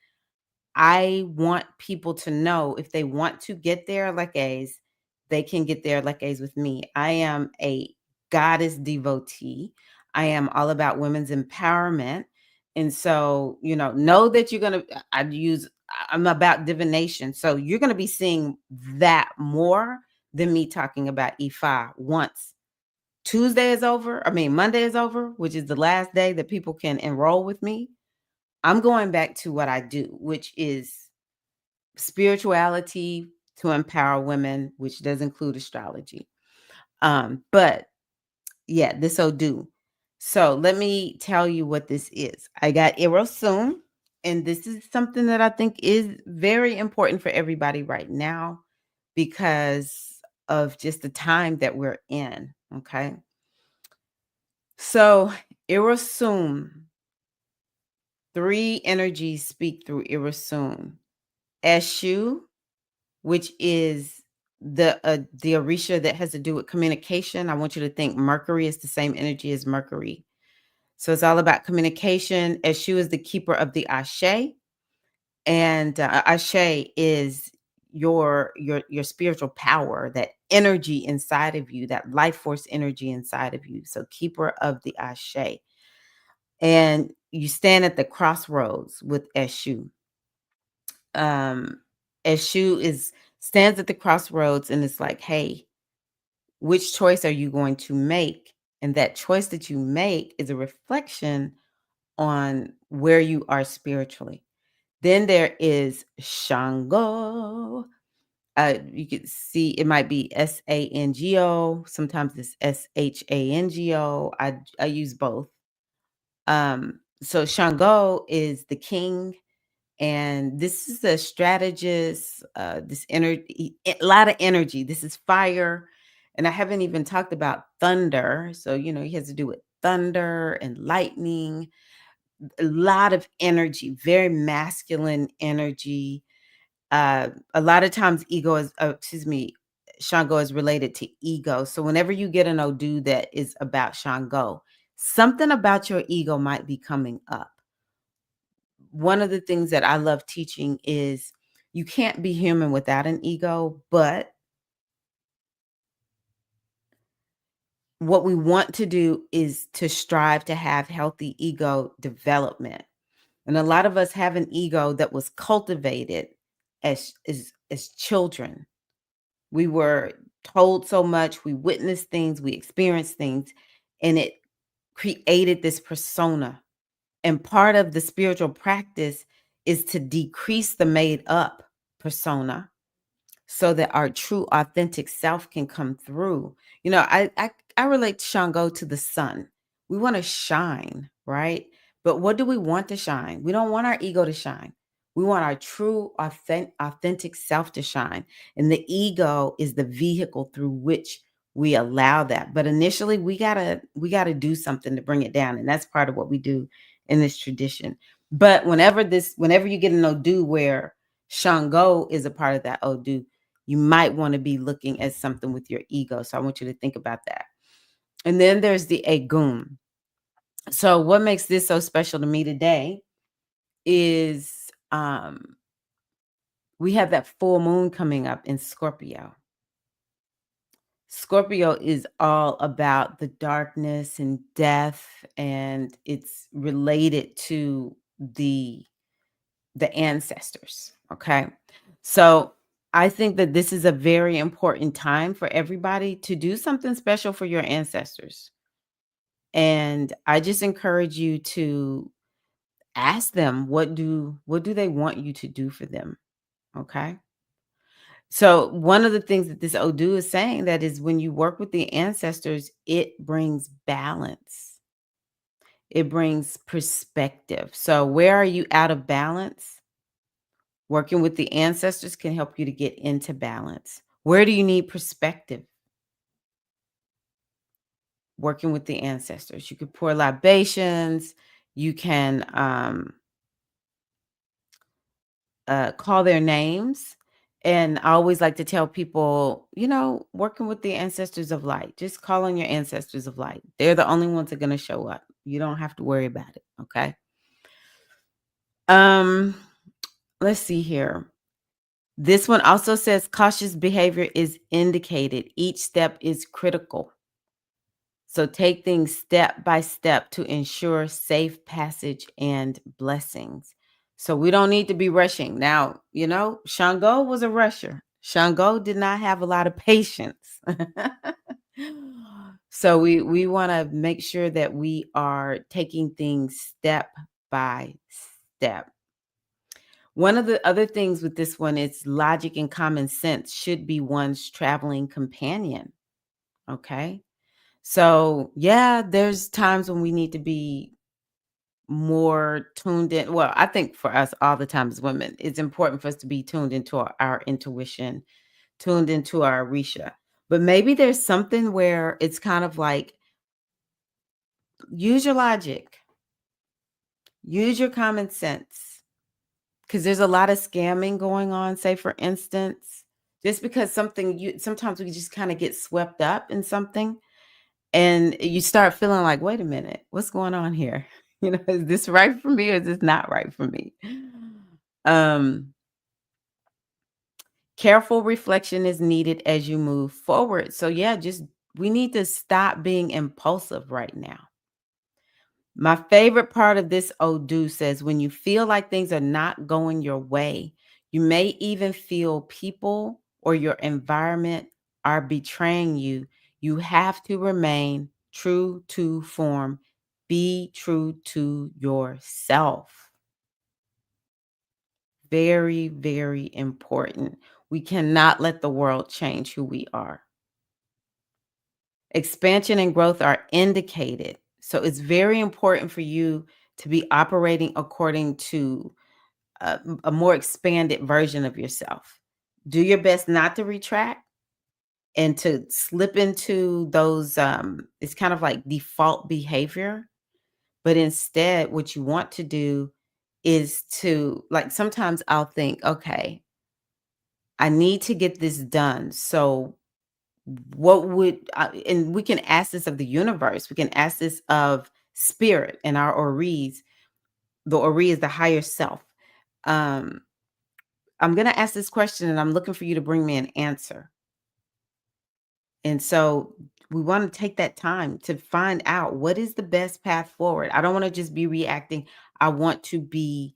I want people to know if they want to get their lekes, they can get their lekes with me. I am a goddess devotee. I am all about women's empowerment. And so, know that you're going to, I'm about divination. So you're going to be seeing that more than me talking about Ifa once Monday is over, which is the last day that people can enroll with me. I'm going back to what I do, which is spirituality to empower women, which does include astrology. But yeah, this will do. So let me tell you what this is. I got Erosum, and this is something that I think is very important for everybody right now because of just the time that we're in. Okay. So Erosum, three energies speak through Erosum. Eshu, which is the Orisha that has to do with communication. I want you to think Mercury is the same energy as Mercury. So it's all about communication. Eshu is the keeper of the Ashe, and Ashe is your spiritual power, that energy inside of you, that life force energy inside of you. So keeper of the Ashe, and you stand at the crossroads with Eshu. Um, Eshu is stands at the crossroads, and it's like, hey, which choice are you going to make? And that choice that you make is a reflection on where you are spiritually. Then there is Shango. You can see it might be Sango. Sometimes it's Shango. I use both. So Shango is the king, and this is a strategist. This energy, a lot of energy. This is fire, and I haven't even talked about thunder. So he has to do with thunder and lightning, a lot of energy, very masculine energy. A lot of times Shango is related to ego. So whenever you get an Odu that is about Shango, something about your ego might be coming up. One of the things that I love teaching is you can't be human without an ego, but what we want to do is to strive to have healthy ego development. And a lot of us have an ego that was cultivated as children. We were told so much, we witnessed things, we experienced things, and it created this persona. And part of the spiritual practice is to decrease the made up persona so that our true authentic self can come through. I relate Shango to the sun. We want to shine, right? But what do we want to shine? We don't want our ego to shine. We want our true authentic self to shine. And the ego is the vehicle through which we allow that. But initially we gotta do something to bring it down. And that's part of what we do in this tradition. But whenever you get an Odu where Shango is a part of that Odu, you might want to be looking at something with your ego. So I want you to think about that. And then there's the Egun. So what makes this so special to me today is we have that full moon coming up in Scorpio. Scorpio is all about the darkness and death, and it's related to the ancestors. Okay. So I think that this is a very important time for everybody to do something special for your ancestors. And I just encourage you to ask them what do they want you to do for them. Okay. So one of the things that this Odu is saying that is when you work with the ancestors, it brings balance. It brings perspective. So where are you out of balance? Working with the ancestors can help you to get into balance. Where do you need perspective? Working with the ancestors. You could pour libations. You can call their names. And I always like to tell people, working with the ancestors of light, just call on your ancestors of light. They're the only ones that are going to show up. You don't have to worry about it. Okay. Um, let's see here. This one also says cautious behavior is indicated. Each step is critical. So take things step by step to ensure safe passage and blessings. So we don't need to be rushing. Now, Shango was a rusher. Shango did not have a lot of patience. So we want to make sure that we are taking things step by step. One of the other things with this one is logic and common sense should be one's traveling companion. Okay. So, yeah, there's times when we need to be more tuned in. Well, I think for us all the time as women, it's important for us to be tuned into our intuition, tuned into our Orisha. But maybe there's something where it's kind of like use your logic, use your common sense, because there's a lot of scamming going on. Say, for instance, just because something you sometimes we just kind of get swept up in something and you start feeling like, wait a minute, what's going on here? Is this right for me or is this not right for me? Um, Careful reflection is needed as you move forward. So, yeah, just we need to stop being impulsive right now. My favorite part of this Odu says when you feel like things are not going your way, you may even feel people or your environment are betraying you. You have to remain true to form. Be true to yourself. Very, very important. We cannot let the world change who we are. Expansion and growth are indicated. So it's very important for you to be operating according to a more expanded version of yourself. Do your best not to retract and to slip into those it's kind of like default behavior, but instead what you want to do is to like sometimes I'll think, okay, I need to get this done. So what would and we can ask this of the universe. We can ask this of spirit and our Oris. The Ori is the higher self. Um, I'm gonna ask this question and I'm looking for you to bring me an answer. And so we want to take that time to find out what is the best path forward. I don't want to just be reacting. I want to be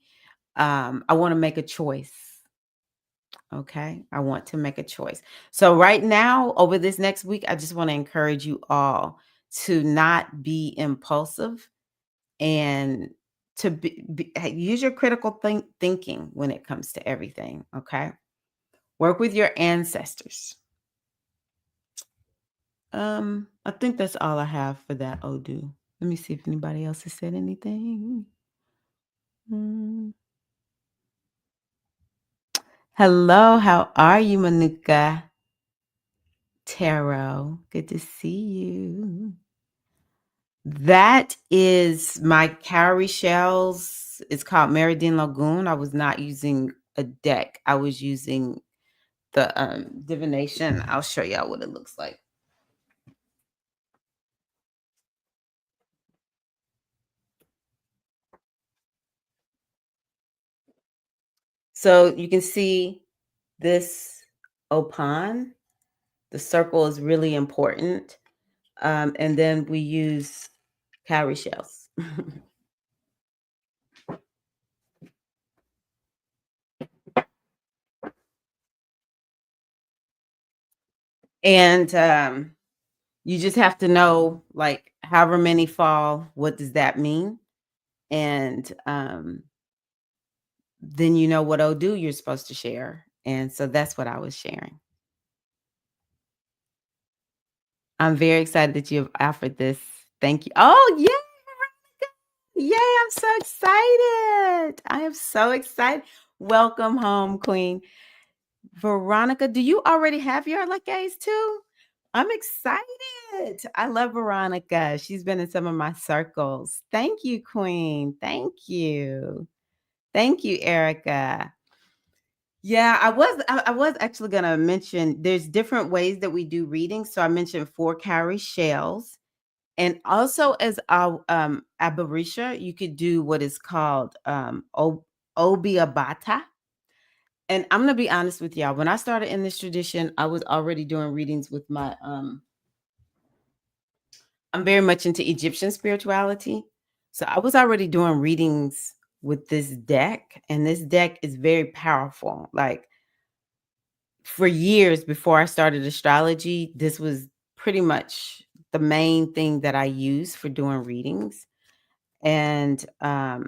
I want to make a choice. Okay. I want to make a choice. So, right now, over this next week, I just want to encourage you all to not be impulsive and to use your critical thinking when it comes to everything. Okay. Work with your ancestors. I think that's all I have for that Odu. Let me see if anybody else has said anything. Mm. Hello, how are you, Manuka? Tarot, good to see you. That is my cowrie shells. It's called Meridian Lagoon. I was not using a deck. I was using the divination. I'll show y'all what it looks like. So you can see this opan. The circle is really important. And then we use cowrie shells. And you just have to know, like, however many fall, what does that mean? And then you know what Odu you're supposed to share. And so that's what I was sharing. I'm very excited that you have offered this. Thank you. Oh, yeah. Yay, I'm so excited. I am so excited. Welcome home, Queen. Veronica, do you already have your lattes too? I'm excited. I love Veronica. She's been in some of my circles. Thank you, Queen. Thank you. Thank you, Erica. Yeah, I was actually gonna mention there's different ways that we do readings. So I mentioned four cowrie shells. And also as our Abarisha, you could do what is called Obiabata. And I'm gonna be honest with y'all. When I started in this tradition, I was already doing readings with my I'm very much into Egyptian spirituality. So I was already doing readings with this deck, and this deck is very powerful. Like for years before I started astrology, this was pretty much the main thing that I use for doing readings. And I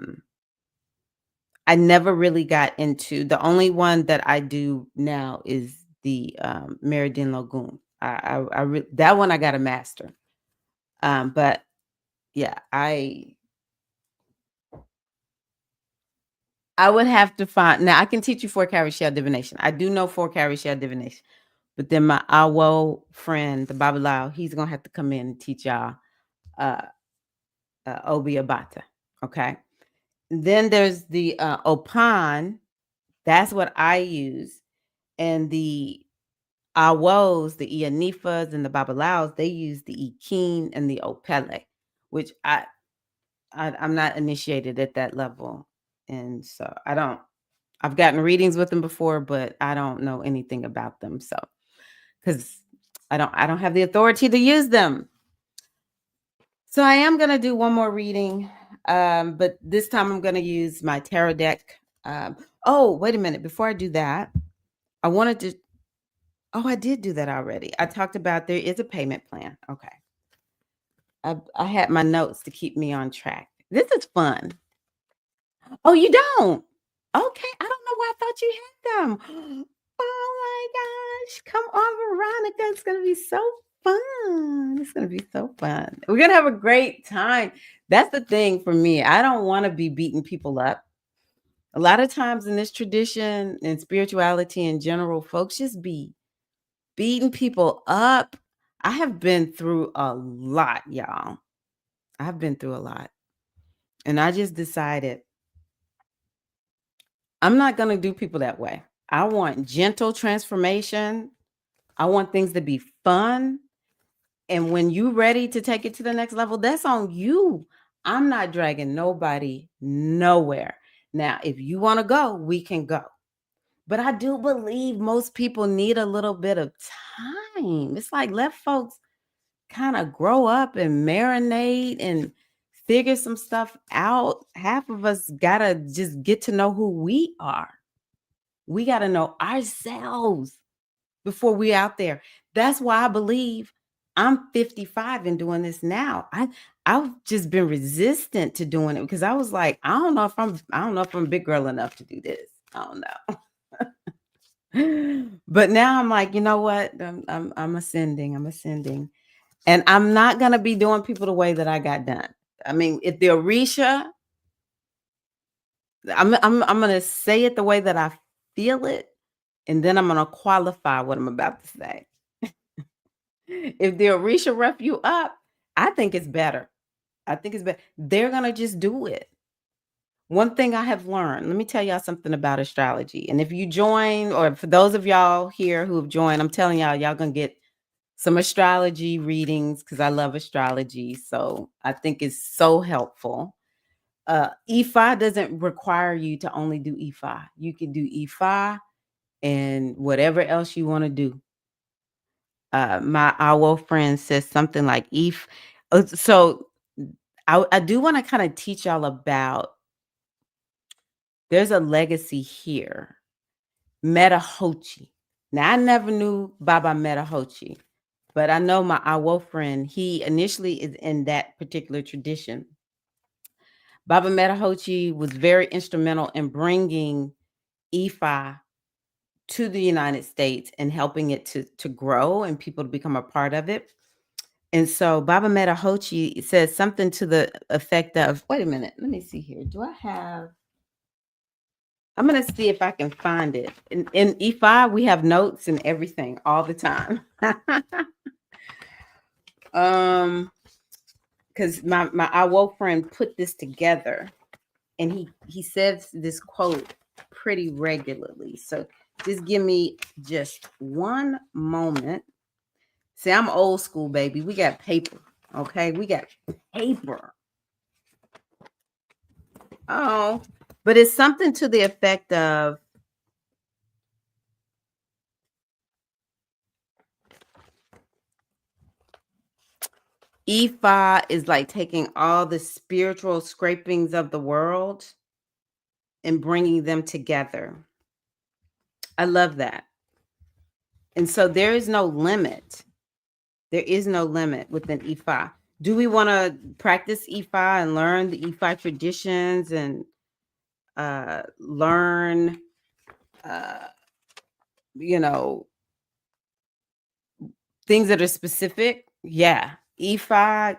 never really got into the only one that I do now is the Meridian Lagoon. That one I got to master. But yeah, I would have to find. Now I can teach you 4 carat shell divination. I do know 4 carat shell divination, but then my Awo friend, the Babalao, he's gonna have to come in and teach y'all uh, Obi Abata. Okay. Then there's the Opan. That's what I use, and the Awos, the Ianifas, and the Babalaos, they use the Ikin and the Opele, which I'm not initiated at that level, and so I don't. I've gotten readings with them before, but I don't know anything about them. So, because I don't have the authority to use them. So I am gonna do one more reading, but this time I'm gonna use my tarot deck. Oh, wait a minute! Before I do that, I wanted to. Oh, I did do that already. I talked about there is a payment plan. Okay, I had my notes to keep me on track. This is fun. Oh, you don't? Okay, I don't know why I thought you had them. Oh my gosh. Come on, Veronica. It's gonna be so fun. It's gonna be so fun. We're gonna have a great time. That's the thing for me. I don't want to be beating people up. A lot of times in this tradition and spirituality in general, folks just be beating people up. I have been through a lot, y'all. I've been through a lot. And I just decided I'm not going to do people that way. I want gentle transformation. I want things to be fun. And when you're ready to take it to the next level, that's on you. I'm not dragging nobody nowhere. Now, if you want to go, we can go. But I do believe most people need a little bit of time. It's like let folks kind of grow up and marinate and figure some stuff out. Half of us got to just get to know who we are. We got to know ourselves before we out there. That's why I believe I'm 55 and doing this now. I've just been resistant to doing it because I was like, I don't know if I'm a big girl enough to do this. I don't know. But now I'm like, you know what? I'm ascending. I'm ascending. And I'm not gonna be doing people the way that I got done. I mean, if the Orisha, I'm gonna say it the way that I feel it, and then I'm gonna qualify what I'm about to say. If the Orisha rough you up, I think it's better. I think it's better. They're gonna just do it. One thing I have learned, let me tell y'all something about astrology. And if you join, or for those of y'all here who have joined, I'm telling y'all gonna get some astrology readings because I love astrology. So I think it's so helpful. Ifa doesn't require you to only do Ifa. You can do Ifa and whatever else you want to do. My owl friend says something like if. So I do want to kind of teach y'all about. There's a legacy here, Metahochi. Now I never knew Baba Metahochi, but I know my owl friend. He initially is in that particular tradition. Baba Metahochi was very instrumental in bringing Ifa to the United States and helping it to grow and people to become a part of it. And so Baba Metahochi says something to the effect of, wait a minute, let me see here. Do I have, I'm going to see if I can find it. In Ifa, we have notes and everything all the time. Because my Awo friend put this together and he says this quote pretty regularly. So just give me just one moment. See, I'm old school, baby. We got paper. Okay, we got paper. Oh, but it's something to the effect of Ifa is like taking all the spiritual scrapings of the world and bringing them together. I love that. And so there is no limit. There is no limit within Ifa. Do we want to practice Ifa and learn the Ifa traditions and learn, uh, you know, things that are specific, yeah. Ifa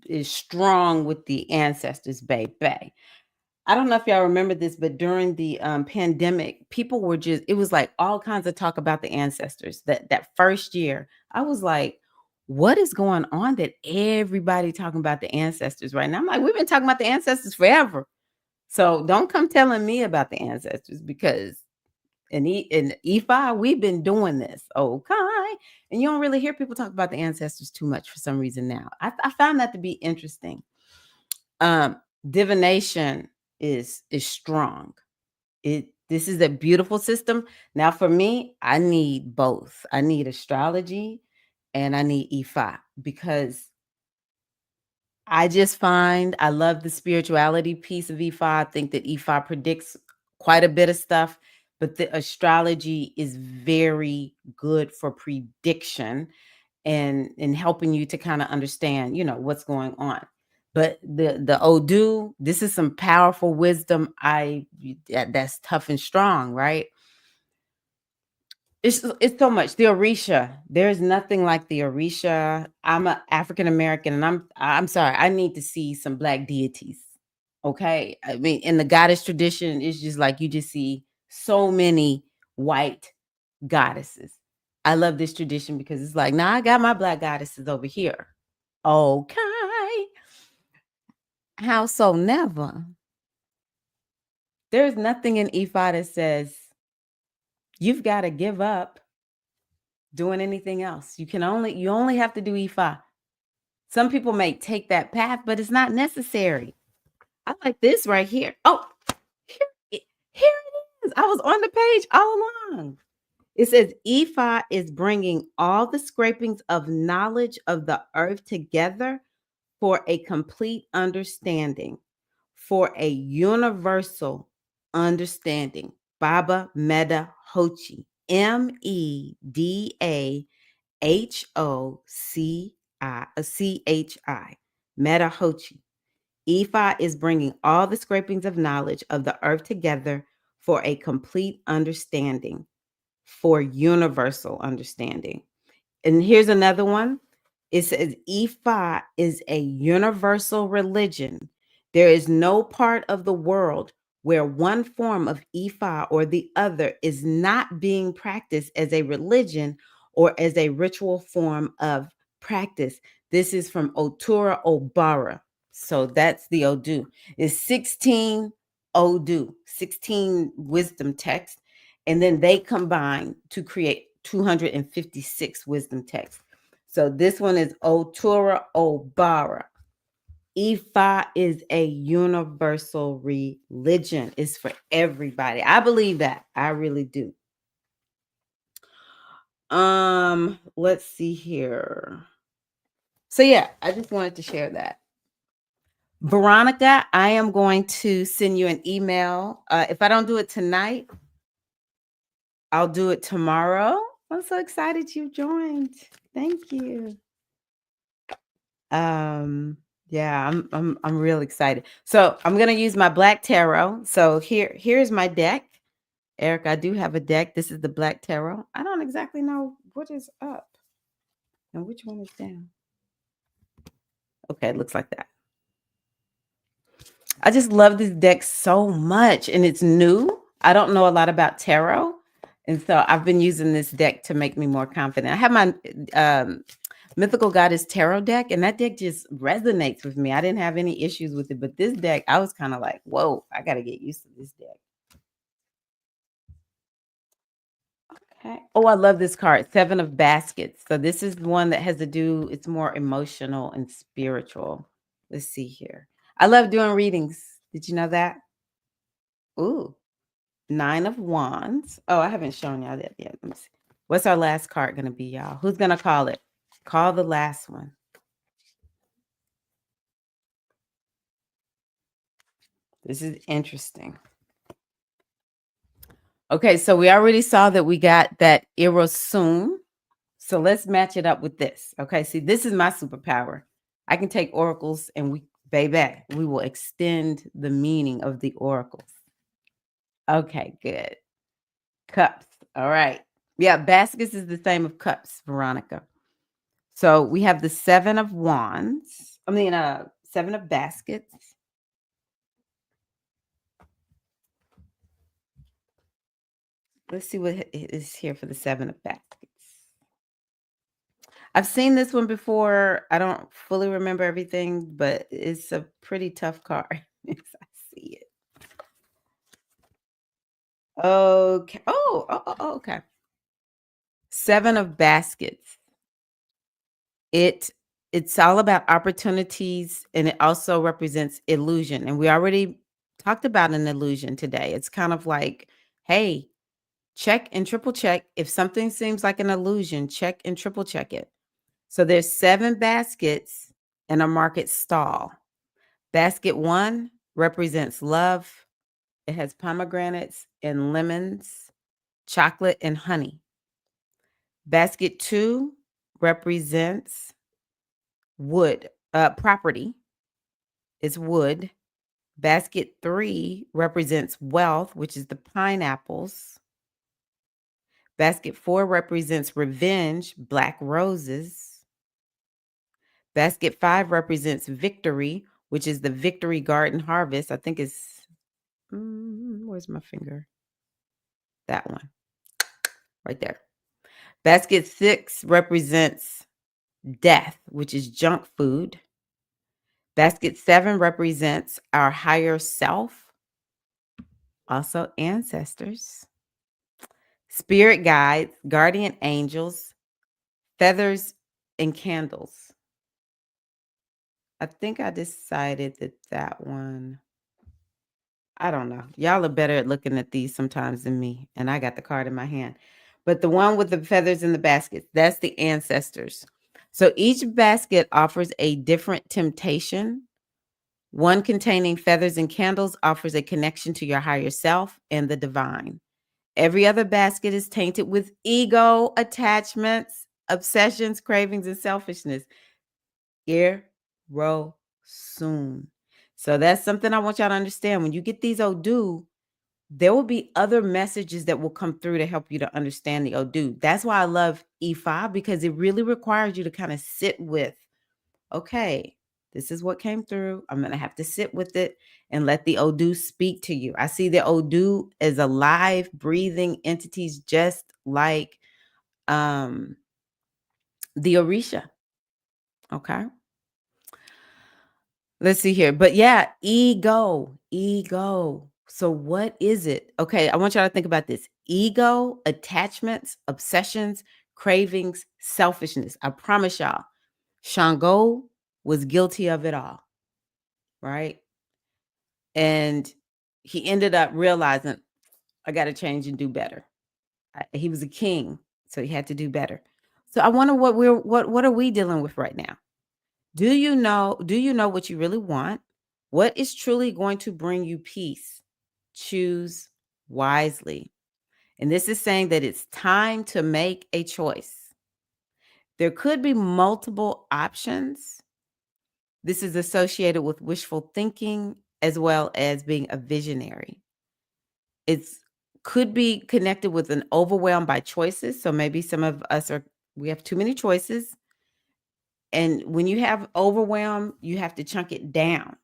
is strong with the ancestors, baby. I don't know if y'all remember this, but during the pandemic, people were it was like all kinds of talk about the ancestors. That first year, I was like, what is going on that everybody talking about the ancestors right now? I'm like, we've been talking about the ancestors forever. So don't come telling me about the ancestors because in E5, we've been doing this. Okay. And you don't really hear people talk about the ancestors too much for some reason now. I found that to be interesting. Um, divination is strong. This is a beautiful system. Now for me, I need both. I need astrology and I need Ifa because I just find I love the spirituality piece of Ifa. I think that Ifa predicts quite a bit of stuff, but the astrology is very good for prediction and helping you to kind of understand, what's going on. But the Odu, this is some powerful wisdom. That's tough and strong, right? It's so much. The Orisha, there's nothing like the Orisha. I'm a African American, and I'm sorry. I need to see some black deities. Okay, I mean, in the goddess tradition, it's just like you just see so many white goddesses. I love this tradition because it's like, now I got my black goddesses over here. Okay, how so? Never. There's nothing in Ifa that says you've got to give up doing anything else. You only have to do Ifa. Some people may take that path, but it's not necessary. I like this right here. Oh, here it is. I was on the page all along. It says Ifa is bringing all the scrapings of knowledge of the earth together for a complete understanding, for a universal understanding. Baba Meda Hochi, Medahochi, Metahochi. Ifa is bringing all the scrapings of knowledge of the earth together for a complete understanding, for universal understanding. And here's another one. It says Ifa is a universal religion. There is no part of the world where one form of Ifa or the other is not being practiced as a religion or as a ritual form of practice. This is from Otura Obara. So that's the Odu. It's 16 Odu, 16 wisdom texts. And then they combine to create 256 wisdom texts. So this one is Otura Obara. Ifa is a universal religion. It's for everybody. I believe that. I really do. Let's see here. So yeah, I just wanted to share that. Veronica, I am going to send you an email. If I don't do it tonight, I'll do it tomorrow. I'm so excited you joined. Thank you. Yeah, I'm real excited. So I'm gonna use my black tarot. So here's my deck. Eric, I do have a deck. This is the black tarot. I don't exactly know what is up and which one is down. Okay, it looks like that. I just love this deck so much, and it's new. I don't know a lot about tarot, and so I've been using this deck to make me more confident. I have my Mythical Goddess Tarot deck, and that deck just resonates with me. I didn't have any issues with it, but this deck, I was kind of like, whoa, I got to get used to this deck. Okay. Oh, I love this card, Seven of Baskets. So this is one that has to do, it's more emotional and spiritual. Let's see here. I love doing readings. Did you know that? Ooh, Nine of Wands. Oh, I haven't shown y'all that yet. Let me see. What's our last card going to be, y'all? Who's going to call it? Call the last one. This is interesting. Okay, so we already saw that we got that Irosum. So let's match it up with this. Okay, see, this is my superpower. I can take oracles and we will extend the meaning of the oracles. Okay, good. Cups. All right. Yeah, baskets is the same of cups, Veronica. So we have the 7 of wands. 7 of baskets. Let's see what is here for the 7 of baskets. I've seen this one before. I don't fully remember everything, but it's a pretty tough card. Yes, I see it. Okay. Okay. 7 of baskets. It it's all about opportunities, and it also represents illusion. And we already talked about an illusion today. It's kind of like, hey, check and triple check. If something seems like an illusion, check and triple check it. So there's 7 baskets in a market stall. Basket 1 represents love. It has pomegranates and lemons, chocolate and honey. Basket 2 represents wood, property is wood. Basket 3 represents wealth, which is the pineapples. Basket 4 represents revenge, black roses. Basket 5 represents victory, which is the victory garden harvest. I think it's, where's my finger? That one right there. Basket 6 represents death, which is junk food. Basket 7 represents our higher self, also ancestors. Spirit guides, guardian angels, feathers, and candles. I think I decided that one. I don't know. Y'all are better at looking at these sometimes than me, and I got the card in my hand. But the one with the feathers in the basket, that's the ancestors. So each basket offers a different temptation. One containing feathers and candles offers a connection to your higher self and the divine. Every other basket is tainted with ego, attachments, obsessions, cravings, and selfishness. Soon. So that's something I want y'all to understand. When you get these Odu, there will be other messages that will come through to help you to understand the Odu. That's why I love Ifa, because it really requires you to kind of sit with, okay, this is what came through. I'm going to have to sit with it and let the Odu speak to you. I see the Odu as alive, breathing entities, just like um, the Orisha. Okay. Let's see here. But yeah, ego. So what is it? Okay, I want y'all to think about this. Ego, attachments, obsessions, cravings, selfishness. I promise y'all, Shango was guilty of it all, right? And he ended up realizing, I got to change and do better. He was a king, so he had to do better. So I wonder what are we dealing with right now? Do you know what you really want? What is truly going to bring you peace? Choose wisely. And this is saying that it's time to make a choice. There could be multiple options. This is associated with wishful thinking as well as being a visionary. It's could be connected with an overwhelm by choices. So maybe some of us we have too many choices. And when you have overwhelm, you have to chunk it down.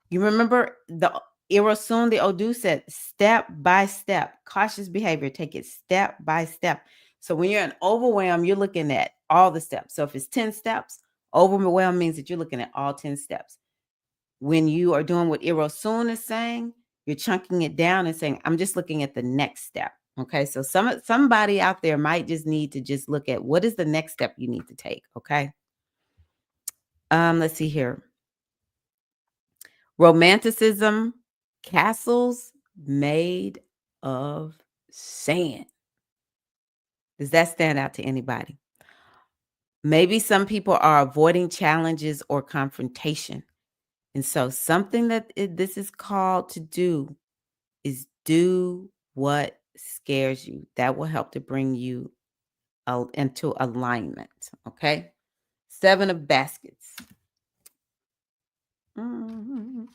You remember the Irosun, the Odu said, step by step, cautious behavior, take it step by step. So when you're in overwhelm, you're looking at all the steps. So if it's 10 steps, overwhelm means that you're looking at all 10 steps. When you are doing what Irosun is saying, you're chunking it down and saying, I'm just looking at the next step. Okay. So somebody out there might just need to just look at what is the next step you need to take. Okay. Let's see here. Romanticism, castles made of sand. Does that stand out to anybody? Maybe some people are avoiding challenges or confrontation. And so something that this is called to do is do what scares you. That will help to bring you into alignment. Okay. 7 of baskets. Mhm.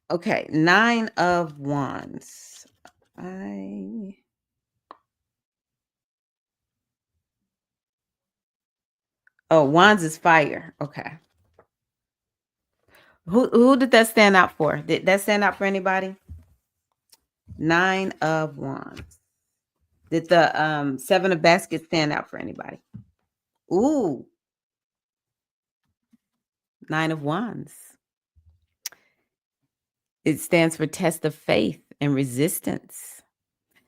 Okay. 9 of wands. Oh, wands is fire. Okay. Who did that stand out for? Did that stand out for anybody? 9 of wands. Did the 7 of baskets stand out for anybody? Ooh, 9 of wands. It stands for test of faith and resistance.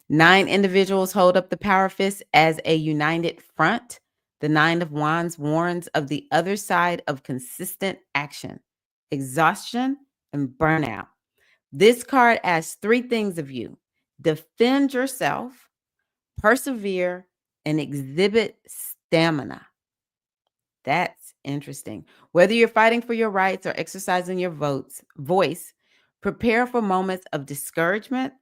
9 individuals hold up the power fist as a united front. The 9 of wands warns of the other side of consistent action, exhaustion, and burnout. This card asks 3 things of you: defend yourself, persevere, and exhibit stamina. That's interesting. Whether you're fighting for your rights or exercising your voice, prepare for moments of discouragement,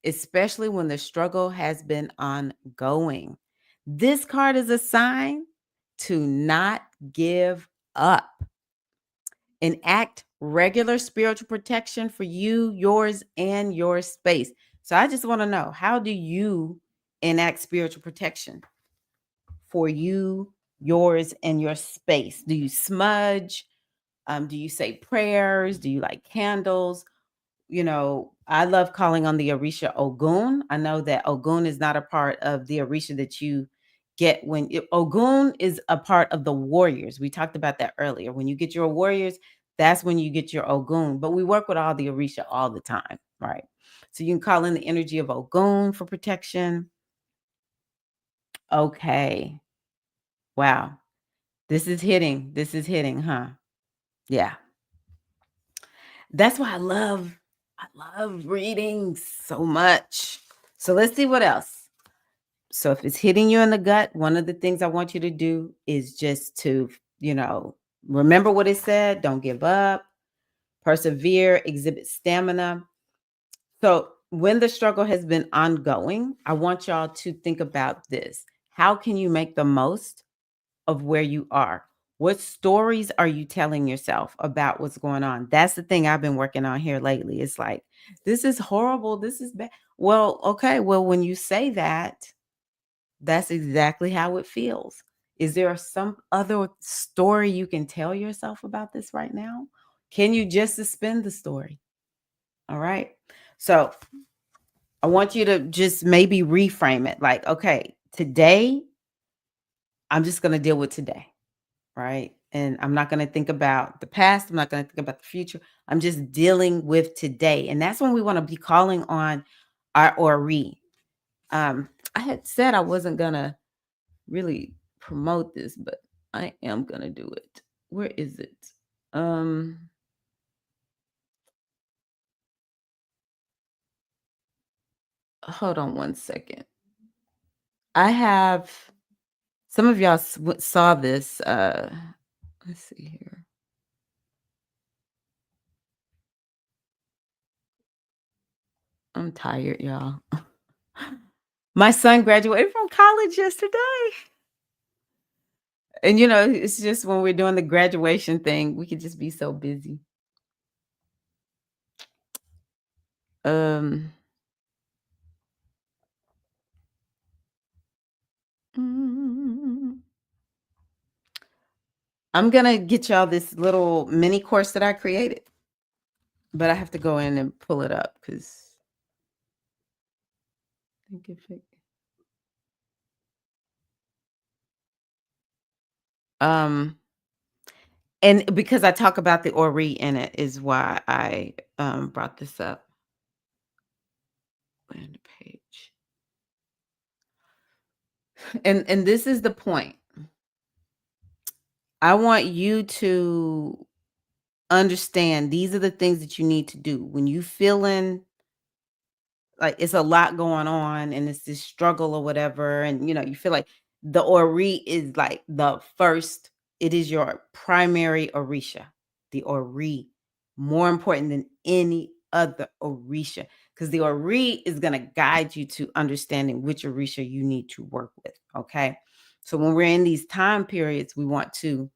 especially when the struggle has been ongoing. This card is a sign to not give up. Enact regular spiritual protection for you, yours, and your space. So I just want to know, how do you enact spiritual protection for you, yours, and your space? Do you smudge? Do you say prayers? Do you light candles? I love calling on the Orisha Ogun. I know that Ogun is not a part of the Orisha that you get Ogun is a part of the warriors. We talked about that earlier. When you get your warriors, that's when you get your Ogun. But we work with all the Orisha all the time, right? So you can call in the energy of Ogun for protection. Okay. Wow. This is hitting. This is hitting, huh? Yeah. That's why I love reading so much. So let's see what else. So if it's hitting you in the gut, one of the things I want you to do is just to, remember what it said. Don't give up, persevere, exhibit stamina. So when the struggle has been ongoing, I want y'all to think about this. How can you make the most of where you are? What stories are you telling yourself about what's going on? That's the thing I've been working on here lately. It's like, this is horrible. This is bad. Well, okay. Well, when you say that, that's exactly how it feels. Is there some other story you can tell yourself about this right now? Can you just suspend the story? All right. So I want you to just maybe reframe it like, okay, today, I'm just going to deal with today. Right. And I'm not going to think about the past. I'm not going to think about the future. I'm just dealing with today. And that's when we want to be calling on our Ori. I had said I wasn't going to really promote this, but I am going to do it. Where is it? Hold on one second. I have some of y'all saw this. Let's see here. I'm tired, y'all. My son graduated from college yesterday. And it's just when we're doing the graduation thing, we could just be so busy. Um mm, I'm gonna get y'all this little mini course that I created, but I have to go in and pull it up because I think if it, and because I talk about the Ori in it is why I brought this up. Land page. And this is the point. I want you to understand these are the things that you need to do when you feeling like it's a lot going on and it's this struggle or whatever, and you feel like the Ori is like the first, it is your primary Orisha, the Ori, more important than any other Orisha, because the Ori is going to guide you to understanding which Orisha you need to work with. Okay, so when we're in these time periods, we want to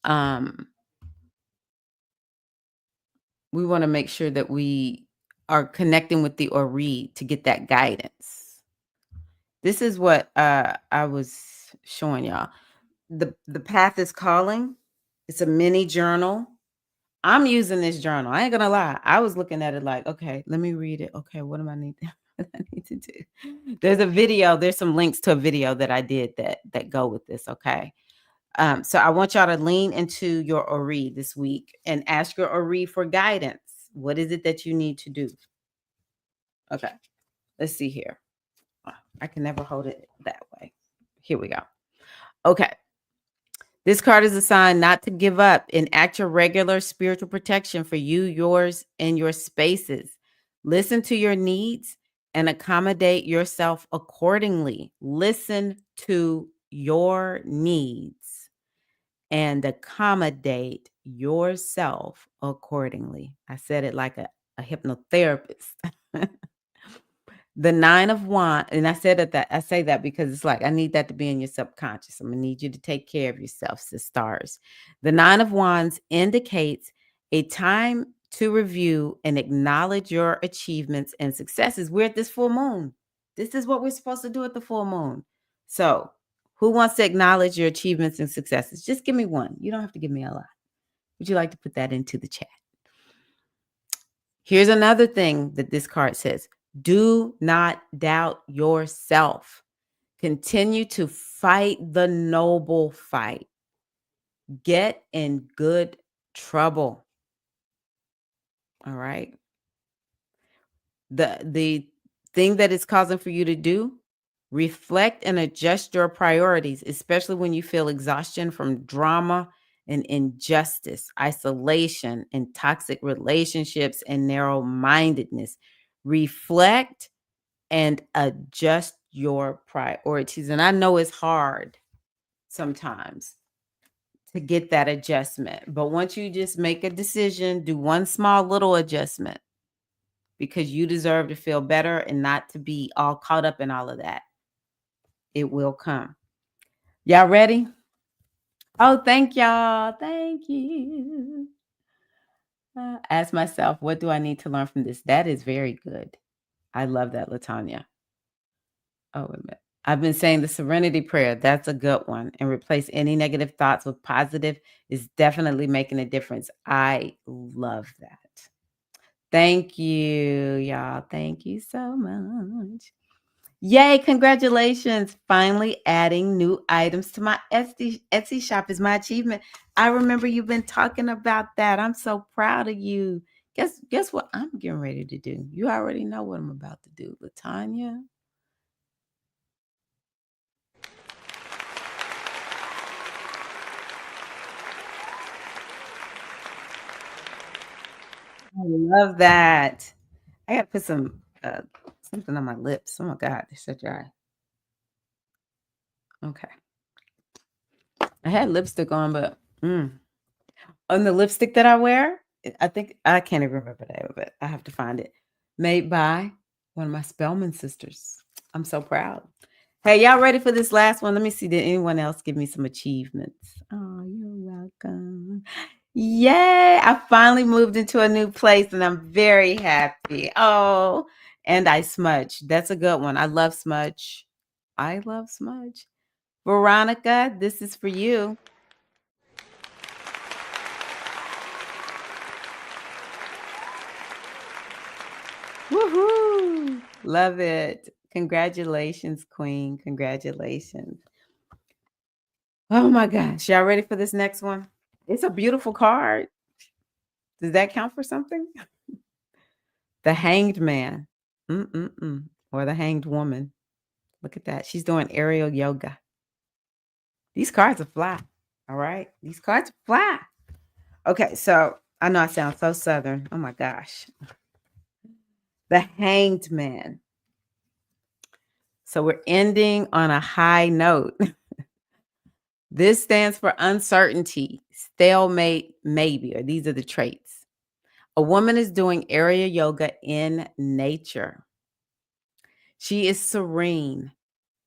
um make sure that we are connecting with the Ori to get that guidance. This is what I was showing y'all. The path is calling. It's a mini journal. I'm using this journal. I ain't gonna lie. I was looking at it like, okay, let me read it. Okay, what do I need? What I need to do? There's a video. There's some links to a video that I did that go with this. Okay, so I want y'all to lean into your Ori this week and ask your Ori for guidance. What is it that you need to do? Okay, let's see here. I can never hold it that way. Here we go. Okay. This card is a sign not to give up. Enact your regular spiritual protection for you, yours, and your spaces. Listen to your needs and accommodate yourself accordingly. Listen to your needs and accommodate yourself accordingly. I said it like a hypnotherapist. The 9 of Wands, and I say that because it's like I need that to be in your subconscious. I'm gonna need you to take care of yourself, sis stars. The 9 of Wands indicates a time to review and acknowledge your achievements and successes. We're at this full moon. This is what we're supposed to do at the full moon. So, who wants to acknowledge your achievements and successes? Just give me one. You don't have to give me a lot. Would you like to put that into the chat? Here's another thing that this card says. Do not doubt yourself. Continue to fight the noble fight. Get in good trouble. All right. The thing that it's causing for you to do, reflect and adjust your priorities, especially when you feel exhaustion from drama and injustice, isolation and toxic relationships and narrow-mindedness. Reflect and adjust your priorities. And I know it's hard sometimes to get that adjustment, but once you just make a decision, do one small little adjustment because you deserve to feel better and not to be all caught up in all of that. It will come. Y'all ready? Oh, thank y'all. Thank you. Ask myself, what do I need to learn from this? That is very good. I love that, Latanya. Oh, wait a minute. I've been saying the serenity prayer. That's a good one. And replace any negative thoughts with positive is definitely making a difference. I love that. Thank you, y'all. Thank you so much. Yay, congratulations. Finally adding new items to my Etsy shop is my achievement. I remember you've been talking about that. I'm so proud of you. Guess what I'm getting ready to do? You already know what I'm about to do, Latanya. I love that. I gotta put some something on my lips. Oh my God, they're so dry. Okay. I had lipstick on, but on the lipstick that I wear, I think I can't even remember the name of it. I have to find it. Made by one of my Spellman sisters. I'm so proud. Hey, y'all ready for this last one? Let me see. Did anyone else give me some achievements? Oh, you're welcome. Yay! I finally moved into a new place and I'm very happy. Oh, and I smudge. That's a good one. I love smudge. I love smudge. Veronica, this is for you. Woohoo! Love it. Congratulations, Queen. Congratulations. Oh my gosh. Y'all ready for this next one? It's a beautiful card. Does that count for something? The Hanged Man. Or the Hanged Woman. Look at that. She's doing aerial yoga. These cards are fly. All right. These cards are fly. Okay. So I know I sound so Southern. Oh my gosh. The Hanged Man. So we're ending on a high note. This stands for uncertainty, stalemate, maybe, or these are the traits. A woman is doing area yoga in nature. She is serene,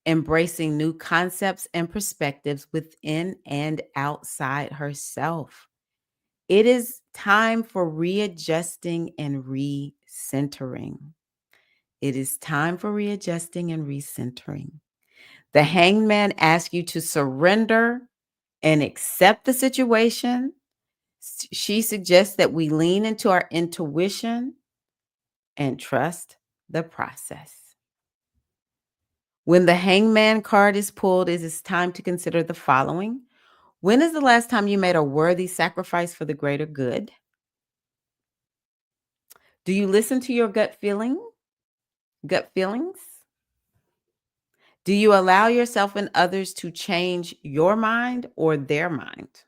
embracing new concepts and perspectives within and outside herself. It is time for readjusting and recentering. It is time for readjusting and recentering. The hangman asks you to surrender and accept the situation. She suggests that we lean into our intuition and trust the process. When the hangman card is pulled, it is time to consider the following. When is the last time you made a worthy sacrifice for the greater good? Do you listen to your gut feelings? Do you allow yourself and others to change your mind or their mind?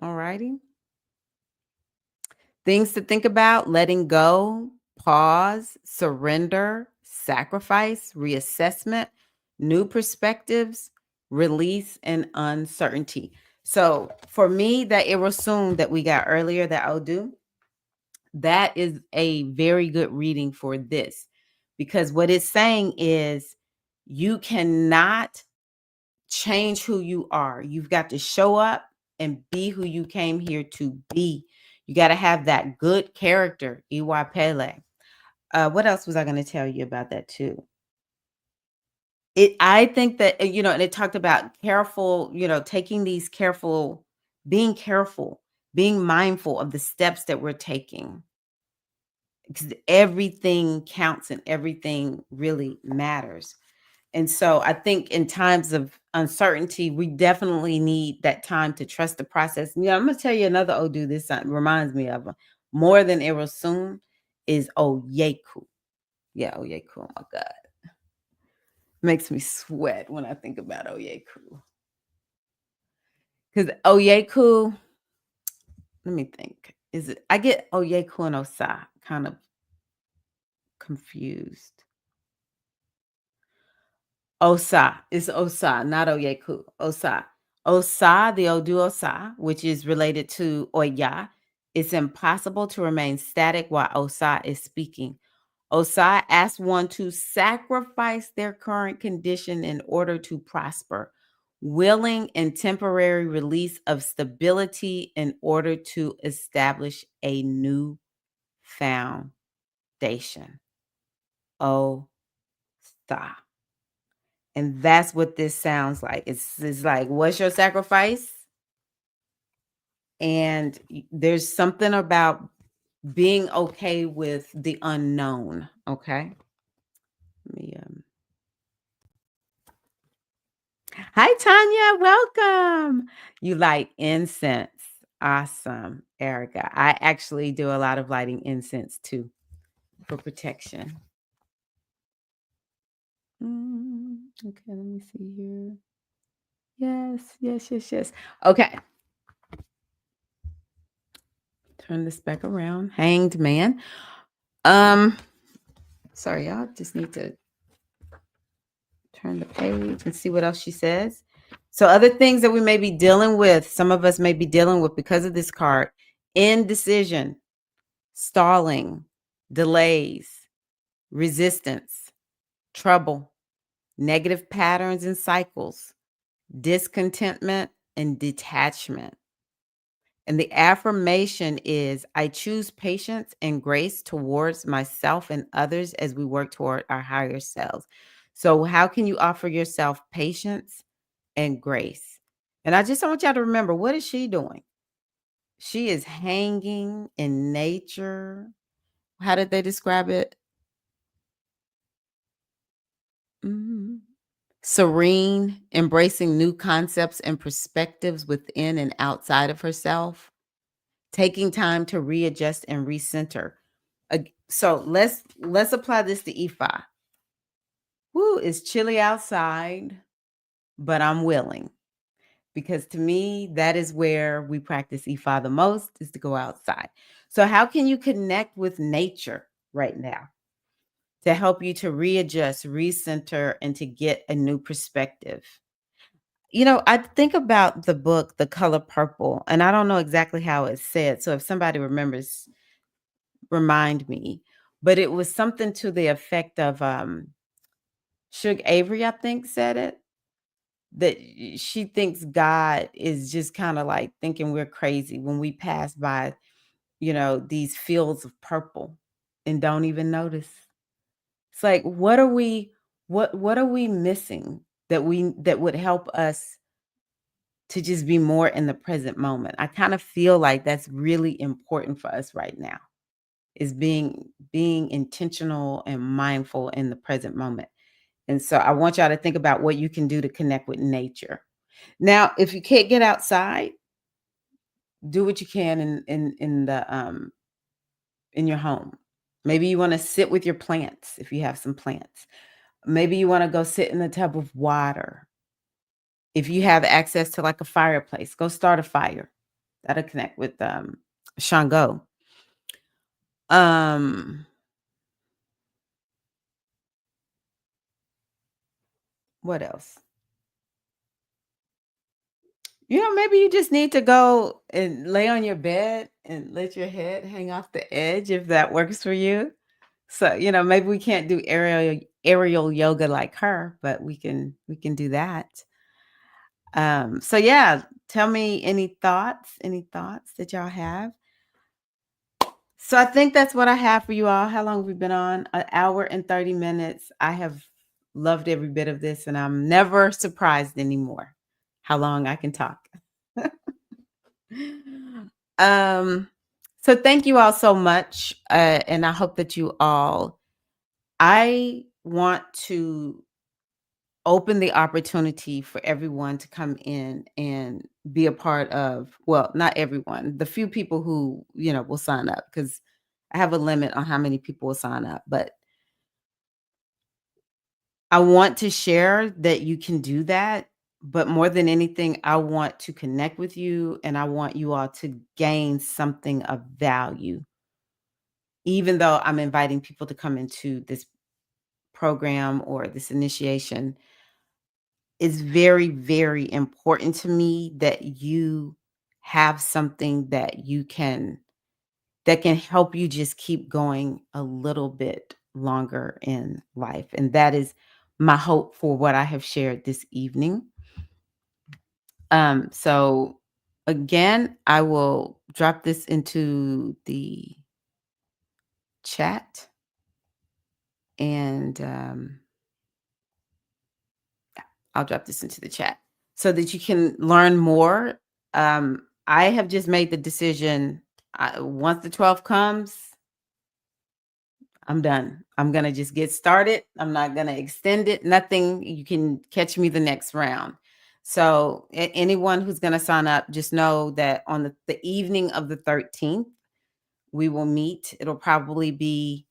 All righty. Things to think about: letting go, pause, surrender, sacrifice, reassessment, new perspectives, release, and uncertainty. So for me, that Irosum that we got earlier, that Odu, that is a very good reading for this, because what it's saying is you cannot change who you are. You've got to show up and be who you came here to be. You got to have that good character, Iwa Pele. What else was I going to tell you about that too? I think that, and it talked about careful, taking these careful, being mindful of the steps that we're taking, because everything counts and everything really matters. And so I think in times of uncertainty, we definitely need that time to trust the process. I'm going to tell you another Odu this reminds me of more than Erosum is Oyeku. Yeah, Oyeku. Oh my God. Makes me sweat when I think about Oyeku. Because Oyeku, let me think. I get Oyeku and Osa kind of confused. Osa. It's Osa, not Oyeku. Osa. Osa, the Odu Osa, which is related to Oya, it's impossible to remain static while Osa is speaking. Osa asks one to sacrifice their current condition in order to prosper, willing and temporary release of stability in order to establish a new foundation. Osa. And that's what this sounds like. It's like, what's your sacrifice? And there's something about being okay with the unknown. Okay. Let me, Hi, Tanya. Welcome. You light incense. Awesome, Erica. I actually do a lot of lighting incense too for protection. Okay, let me see here. Yes. Okay. Turn this back around. Hanged man. Sorry, y'all. Just need to turn the page and see what else she says. So other things that we may be dealing with, some of us may be dealing with because of this card: indecision, stalling, delays, resistance, trouble, negative patterns and cycles, discontentment, and detachment. And the affirmation is, I choose patience and grace towards myself and others as we work toward our higher selves. So how can you offer yourself patience and grace? And I just want y'all to remember, what is she doing? She is hanging in nature. How did they describe it? Mhm. Serene, embracing new concepts and perspectives within and outside of herself, taking time to readjust and recenter. So let's apply this to Ifa. Woo, it's chilly outside, but I'm willing. Because to me, that is where we practice Ifa the most, is to go outside. So how can you connect with nature right now to help you to readjust, recenter, and to get a new perspective? I think about the book, The Color Purple, and I don't know exactly how it's said. So if somebody remembers, remind me. But it was something to the effect of Suge Avery, I think, said it, that she thinks God is just kind of like thinking we're crazy when we pass by, these fields of purple and don't even notice. It's like, what are we missing that would help us to just be more in the present moment. I kind of feel like that's really important for us right now is being intentional and mindful in the present moment. And so I want y'all to think about what you can do to connect with nature. Now, if you can't get outside, do what you can in your home. Maybe you want to sit with your plants if you have some plants. Maybe you want to go sit in a tub of water. If you have access to like a fireplace, go start a fire. That'll connect with Shango. Um, what else? Maybe you just need to go and lay on your bed and let your head hang off the edge if that works for you. So, maybe we can't do aerial yoga like her, but we can do that. So yeah, tell me any thoughts that y'all have. So I think that's what I have for you all. How long have we been on? An hour and 30 minutes. I have loved every bit of this, and I'm never surprised anymore how long I can talk. um, so thank you all so much. And I hope that I want to open the opportunity for everyone to come in and be a part of, well, not everyone, the few people who, will sign up because I have a limit on how many people will sign up. But I want to share that you can do that. But more than anything, I want to connect with you and I want you all to gain something of value, even though I'm inviting people to come into this program or this initiation. It's very, very important to me that you have something that can help you just keep going a little bit longer in life. And that is my hope for what I have shared this evening. So again, I will drop this into the chat and I'll drop this into the chat so that you can learn more. I have just made the decision. Once the 12th comes, I'm done. I'm going to just get started. I'm not going to extend it. Nothing. You can catch me the next round. So anyone who's going to sign up, just know that on the evening of the 13th, we will meet. It'll probably be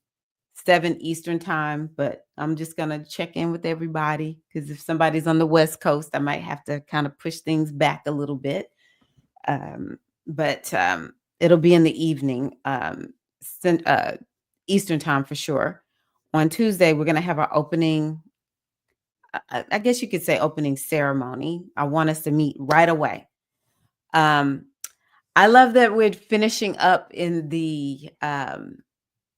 7 Eastern time, but I'm just going to check in with everybody because if somebody's on the West Coast, I might have to kind of push things back a little bit. But it'll be in the evening, Eastern time for sure. On Tuesday, we're going to have our opening, I guess you could say opening ceremony. I want us to meet right away. I love that we're finishing up in the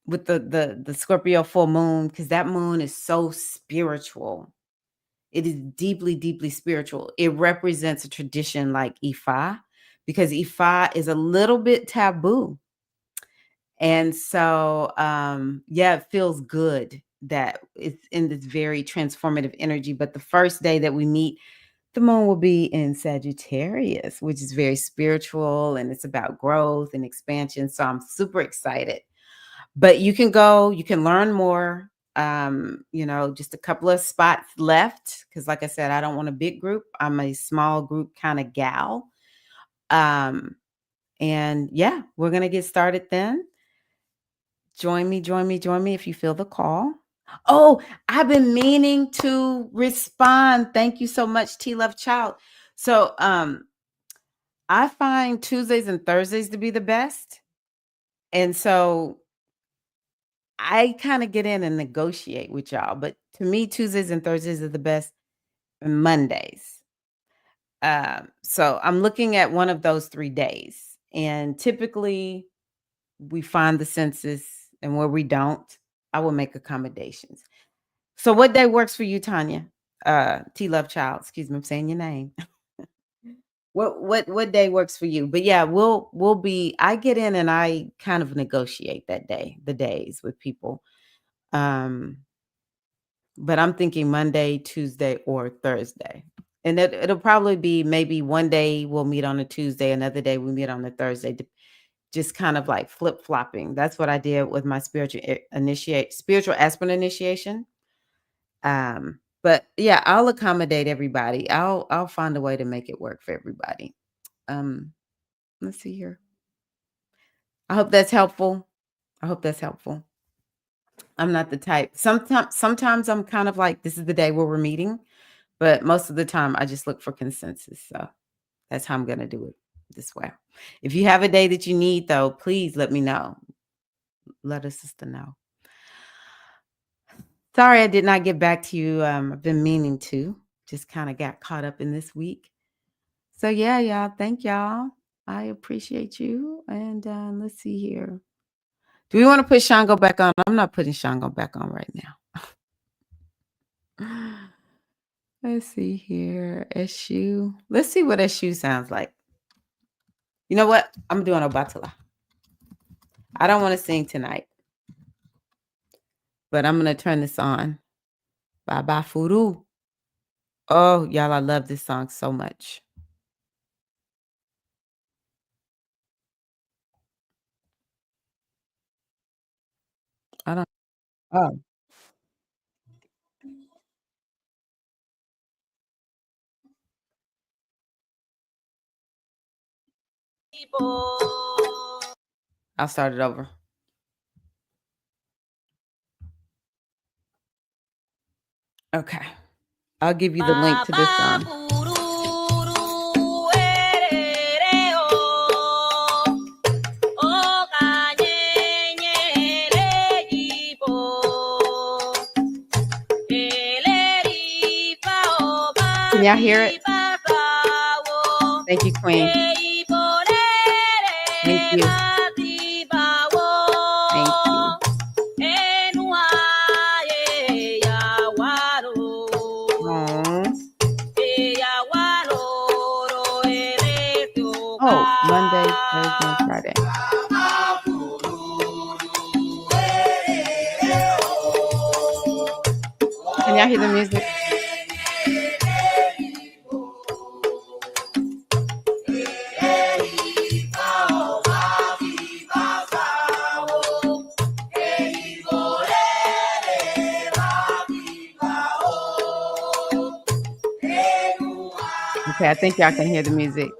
with the Scorpio full moon because that moon is so spiritual. It is deeply, deeply spiritual. It represents a tradition like Ifa because Ifa is a little bit taboo. And so, yeah, it feels good that it's in this very transformative energy. But the first day that we meet, the moon will be in Sagittarius, which is very spiritual and it's about growth and expansion. So I'm super excited. But you can go, you can learn more. Just a couple of spots left because, like I said, I don't want a big group. I'm a small group kind of gal. And yeah, we're gonna get started then. Join me, join me, join me if you feel the call. Oh, I've been meaning to respond. Thank you so much, T Love Child. So I find Tuesdays and Thursdays to be the best. And so I kind of get in and negotiate with y'all. But to me, Tuesdays and Thursdays are the best, and Mondays. So I'm looking at one of those 3 days. And typically we find the census, and where we don't, I will make accommodations. So what day works for you, Tanya? T Love Child, excuse me, I'm saying your name. What day works for you? But yeah, we'll be I get in and I kind of negotiate that day, the days with people. Um, but I'm thinking Monday, Tuesday, or Thursday. And it'll probably be maybe one day we'll meet on a Tuesday, another day we meet on a Thursday, just kind of like flip-flopping. That's what I did with my spiritual aspirant initiation. But yeah, I'll accommodate everybody. I'll find a way to make it work for everybody. Let's see here. I hope that's helpful. I'm not the type. Sometimes I'm kind of like, this is the day where we're meeting, but most of the time I just look for consensus. So that's how I'm going to do it this way. If you have a day that you need, though, please let me know. Let a sister know. Sorry I did not get back to you. I've been meaning to. Just kind of got caught up in this week. So yeah, y'all. Thank y'all. I appreciate you. And let's see here. Do we want to put Shango back on? I'm not putting Shango back on right now. Let's see here. Eshu. Let's see what Eshu sounds like. You know what? I'm doing Obatala. I don't want to sing tonight, but I'm going to turn this on. Baba Furu. Oh, y'all, I love this song so much. I don't. Oh. I'll start it over. Okay. I'll give you the link to this song. Can y'all hear it? Thank you, Queen. Thank you. Thank you. Oh, Monday, Thursday, and Friday. Can y'all hear the music? Okay, I think y'all can hear the music.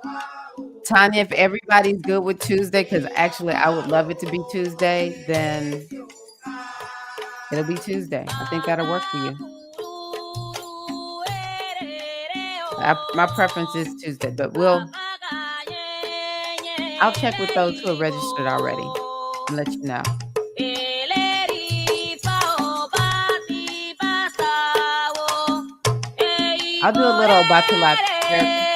Tanya, if everybody's good with Tuesday, because actually I would love it to be Tuesday, then it'll be Tuesday. I think that'll work for you. My preference is Tuesday, but I'll check with those who are registered already and let you know. I'll do a little Batala therapy.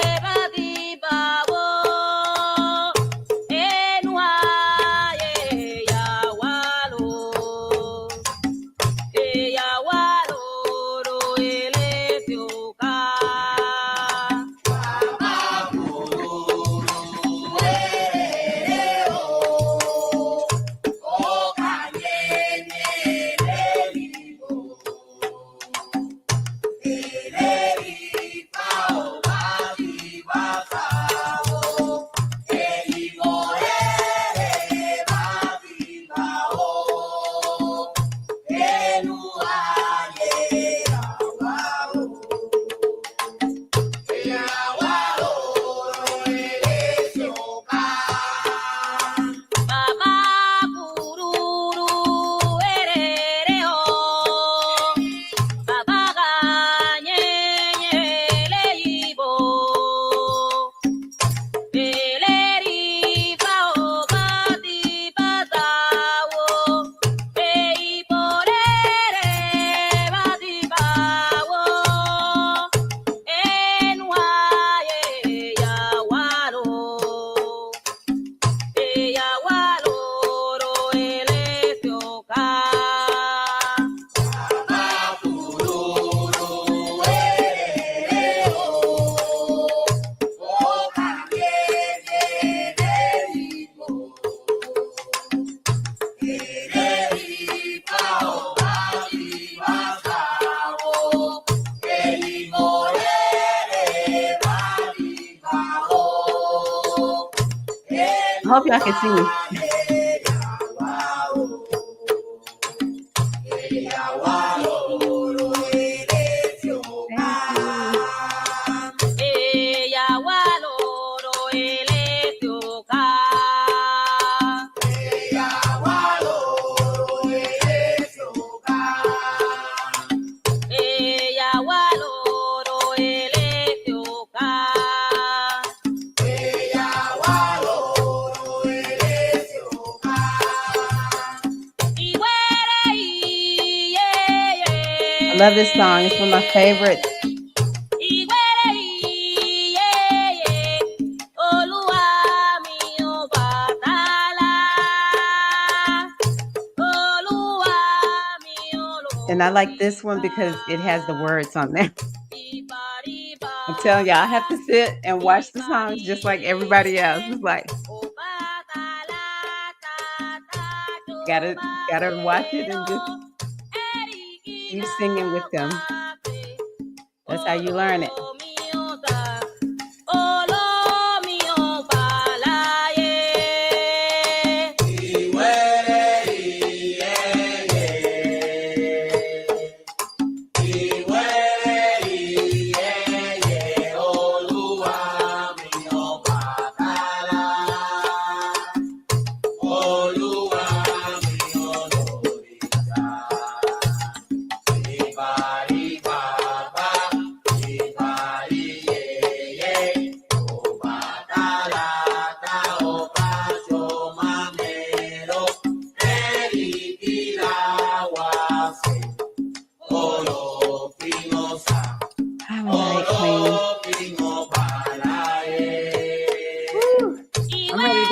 I hope y'all can see me. I love this song. It's one of my favorites. And I like this one because it has the words on there. I'm telling y'all, I have to sit and watch the songs just like everybody else. It's like gotta watch it and just keep singing with them. That's how you learn it.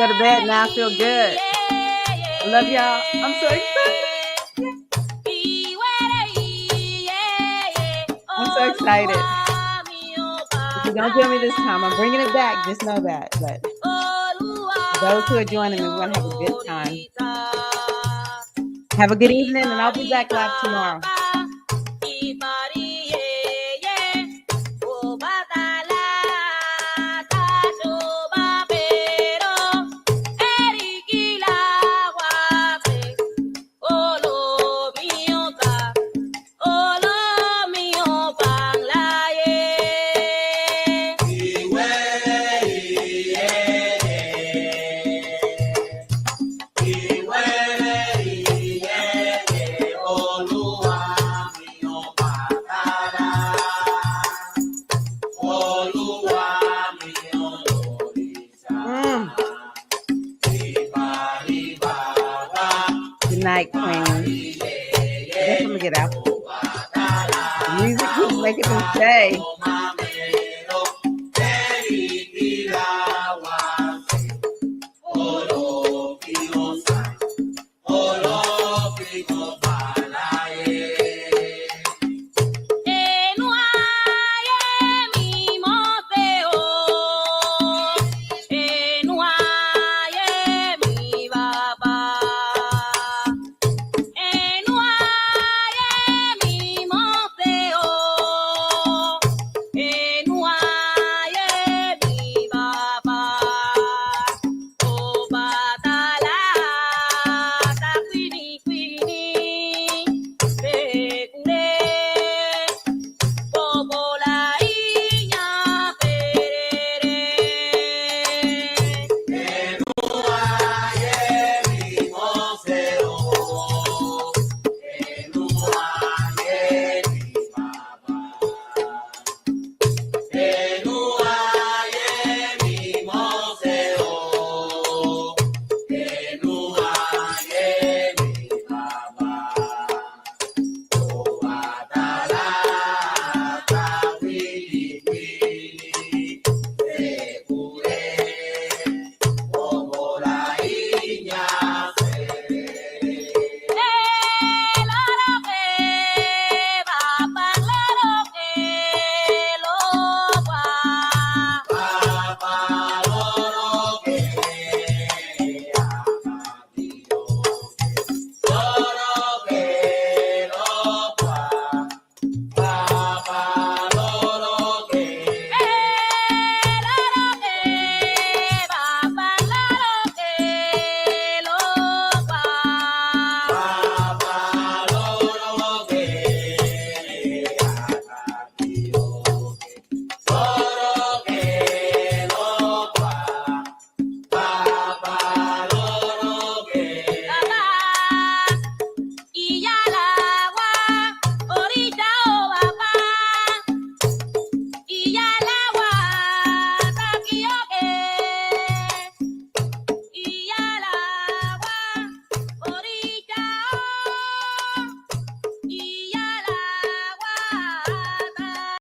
Go to bed now. I feel good. I love y'all. I'm so excited. I'm so excited. If you don't join me this time, I'm bringing it back. Just know that. But for those who are joining me, we're going to have a good time. Have a good evening, and I'll be back live tomorrow. Night, Queen. I guess I'm gonna get out. The music keeps making me stay.